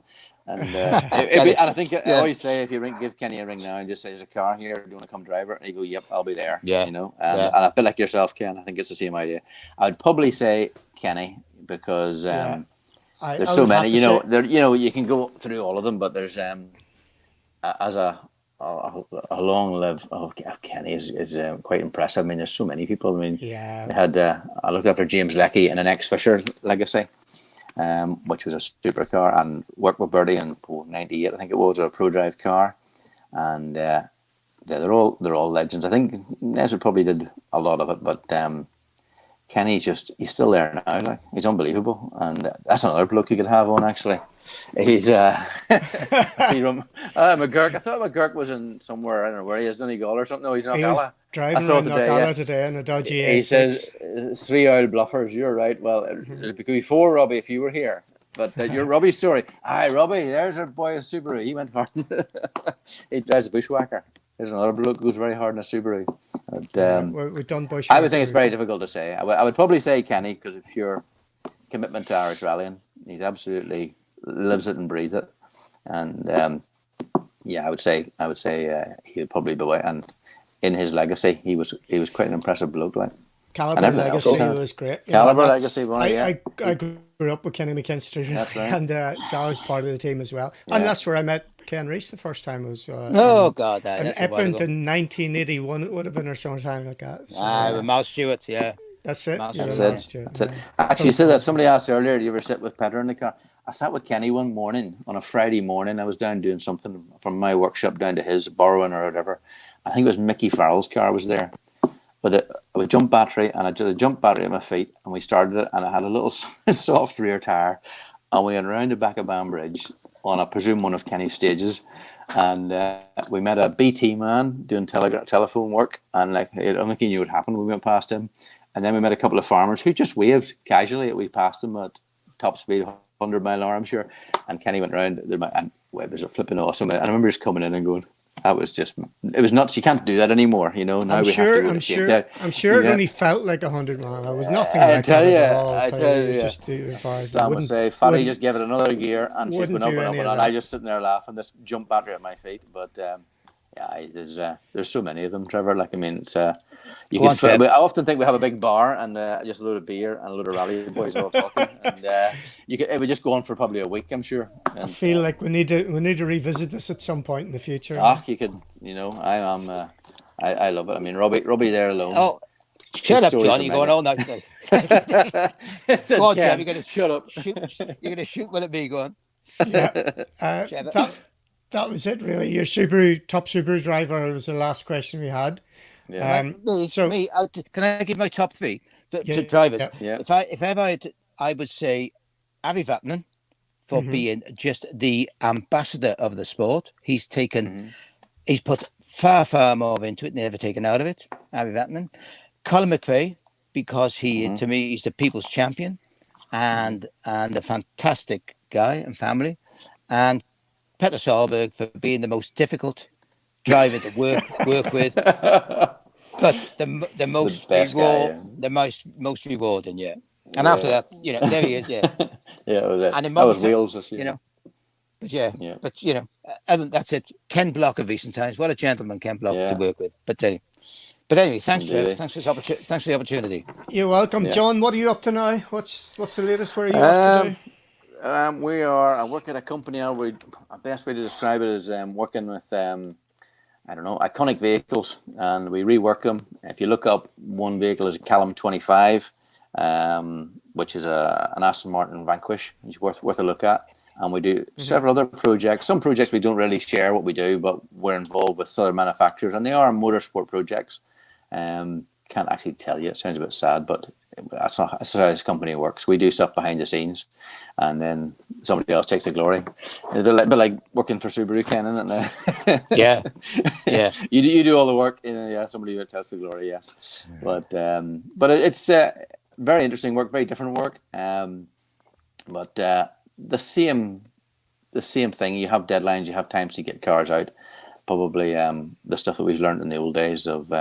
And and I think I always say, if you give Kenny a ring now and just say, "There's a car here. Do you want to come drive it?" And he go, "Yep, I'll be there." Yeah. You know, and a bit like yourself, Ken. I think it's the same idea. I would probably say Kenny because there's so many. You know, you can go through all of them, but there's as a long live of Kenny is quite impressive. I mean, there's so many people. I mean, we had I looked after James Leckie in an X-Fisher Legacy. Which was a supercar, and worked with Birdie in '98, I think it was, a pro drive car, and they're all legends. I think Nesbitt probably did a lot of it, but Kenny's he's still there now. Like, he's unbelievable, and that's another bloke you could have on actually. He's McGurk. I thought McGurk was in somewhere. I don't know where he is, Donegal or something. No, he's not. He was driving around Knockalla today in a dodgy A6. He says 3 oil bluffers. You're right. Well, it could be 4, Robbie, if you were here. But your Robbie story. Aye, Robbie, there's our boy a Subaru. He went hard. He drives a bushwhacker. There's another bloke who goes very hard in a Subaru. But, we've done bushwhacker. I would think it's very difficult to say. I would probably say Kenny, because of pure commitment to Irish rallying. He's absolutely lives it and breathes it, and I would say he would probably be away. And in his legacy, he was quite an impressive bloke. Like Calibre Legacy was great. Calibre Legacy, I grew up with Kenny McKinstry, that's right. And so I was part of the team as well. And that's where I met Ken Rees the first time. It was in Epont in 1981. It would have been, or sometime like that. So, with Mal Stewart, That's it. That's it. Actually, you said that somebody asked earlier, do you ever sit with Peter in the car? I sat with Kenny one morning, on a Friday morning. I was down doing something from my workshop down to his, borrowing or whatever. I think it was Mickey Farrell's car was there. But it was a jump battery, and I did a jump battery at my feet, and we started it, and I had a little soft rear tire, and we went around the back of Banbridge on, I presume, one of Kenny's stages, and we met a BT man doing telephone work, and like, I don't think he knew what happened. We went past him, and then we met a couple of farmers who just waved casually. We passed them at top speed, 100-mile-an-hour, I'm sure, and Kenny went round, and Webb was flipping awesome. I remember just coming in and going, that was just, it was nuts. You can't do that anymore, you know. Now I'm sure it only felt like 100 mile. It was nothing like that at all. I tell you. Just Sam would say, Fatty, just give it another gear, and she's went up and up, and I just sitting there laughing, this jump battery at my feet. But there's so many of them, Trevor. Like, I mean, it's I often think we have a big bar and just a load of beer and a load of rally boys all talking, and it would just go on for probably a week, I'm sure. And, I feel like we need to revisit this at some point in the future. You could, you know, I love it. I mean, Robbie there alone. Oh, shut up, John! You're going all night. Go on, Trev. You're going to shut up. You're going to shoot with it be going. Yeah. That was it, really. Your top Subaru driver was the last question we had. Yeah. Can I give my top 3 to drivers? Yeah. If ever I would say Avi Vatanen for being just the ambassador of the sport. He's taken, he's put far more into it, never taken out of it. Avi Vatanen, Colin McVeigh, because to me, he's the people's champion, and a fantastic guy and family, and Peter Solberg for being the most difficult driver to work with, but the most most rewarding, And after that, you know, there he is, And in was Wales, you know, but you know, that's it. Ken Block of recent times, what a gentleman Ken Block to work with. But anyway, thanks, Trev. Thanks for the opportunity. You're welcome, John. What are you up to now? What's the latest? Where are you off to do? I work at a company now. The best way to describe it is working with iconic vehicles, and we rework them. If you look up, one vehicle is a Callum 25, which is an Aston Martin Vanquish. It's worth a look at. And we do several other projects. Some projects we don't really share what we do, but we're involved with other manufacturers, and they are motorsport projects. Can't actually tell you. It sounds a bit sad, but that's how this company works. We do stuff behind the scenes, and then somebody else takes the glory. It's a bit like working for Subaru, Ken, isn't it? Yeah. You do all the work, somebody takes the glory, yes. But it's very interesting work, very different work. But the same thing. You have deadlines, you have times to get cars out. Probably the stuff that we've learned in the old days of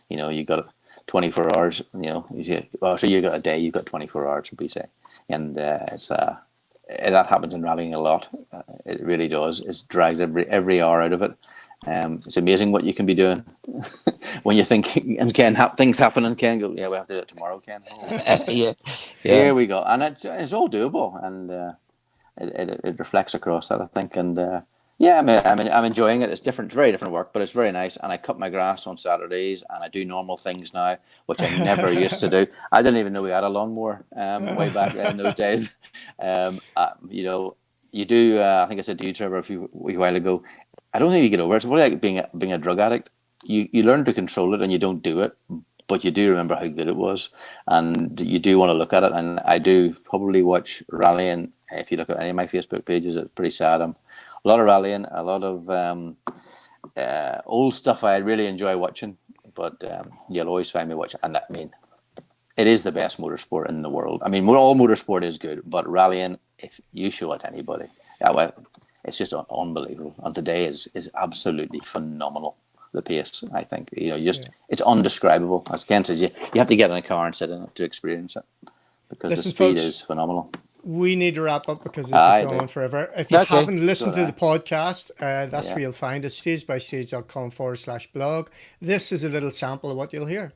you got 24 hours. So you got a day, you've got 24 hours, would be say, and it's that happens in rallying a lot. It really does. It drags every hour out of it. It's amazing what you can be doing when you think, and things happen, and Ken go, yeah, we have to do it tomorrow, Ken. Yeah. Here we go, and it's all doable, and it reflects across that, I think, and yeah, I'm enjoying it. It's different, very different work, but it's very nice. And I cut my grass on Saturdays, and I do normal things now, which I never used to do. I didn't even know we had a lawnmower way back in those days. You know, you do. I think I said to you, Trevor, a while ago. I don't think you get over it. It's really like being a drug addict. You learn to control it, and you don't do it, but you do remember how good it was, and you do want to look at it. And I do probably watch rallying. If you look at any of my Facebook pages, it's pretty sad. A lot of rallying, a lot of old stuff I really enjoy watching, but you'll always find me watching. And it is the best motorsport in the world. I mean, all motorsport is good, but rallying, if you show it to anybody, it's just unbelievable. And today is absolutely phenomenal. The pace, I think, it's undescribable. As Ken said, you have to get in a car and sit in it to experience it, because the speed is phenomenal. We need to wrap up because it's been going on forever. If you haven't listened to the podcast, that's where you'll find it, stagebystage.com/blog. This is a little sample of what you'll hear.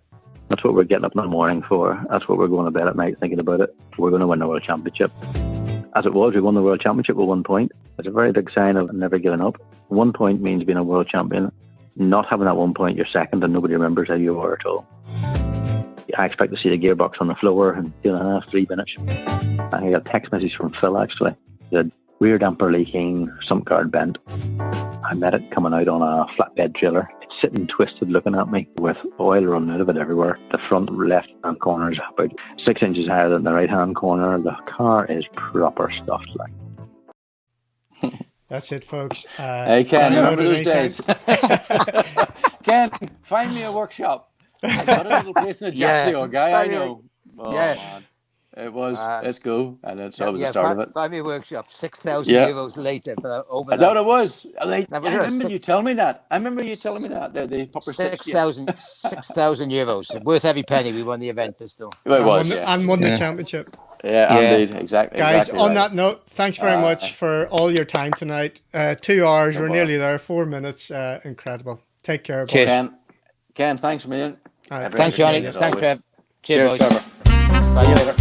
That's what we're getting up in the morning for. That's what we're going to bed at night thinking about it. We're going to win the World Championship. As it was, we won the World Championship with 1 point. It's a very big sign of never giving up. 1 point means being a world champion. Not having that 1 point, you're second, and nobody remembers how you were at all. I expect to see the gearbox on the floor in 2.5, 3 minutes. I got a text message from Phil, actually. He said, rear damper leaking, sump guard bent. I met it coming out on a flatbed trailer. It's sitting twisted looking at me with oil running out of it everywhere. The front left-hand corner is about 6 inches higher than the right-hand corner. The car is proper stuffed. That's it, folks. Hey, Ken, remember those days? Ken, find me a workshop. I got a little place in a Jacksio, guy I know. Oh, man. It was, let's go. And that's that was the start of it. 5 year workshop, 6,000 euros later. I thought it was. I remember you telling me that. The proper 6,000 euros. Worth every penny. We won the event, still. It was, and won the championship. Yeah, indeed. Exactly. Guys, exactly on that note, thanks very much for all your time tonight. 2 hours, we're nearly there, 4 minutes. Incredible. Take care. Cheers. Ken, thanks, man. Thanks, Johnny. Thanks, Trev. Cheers, Trevor. Bye.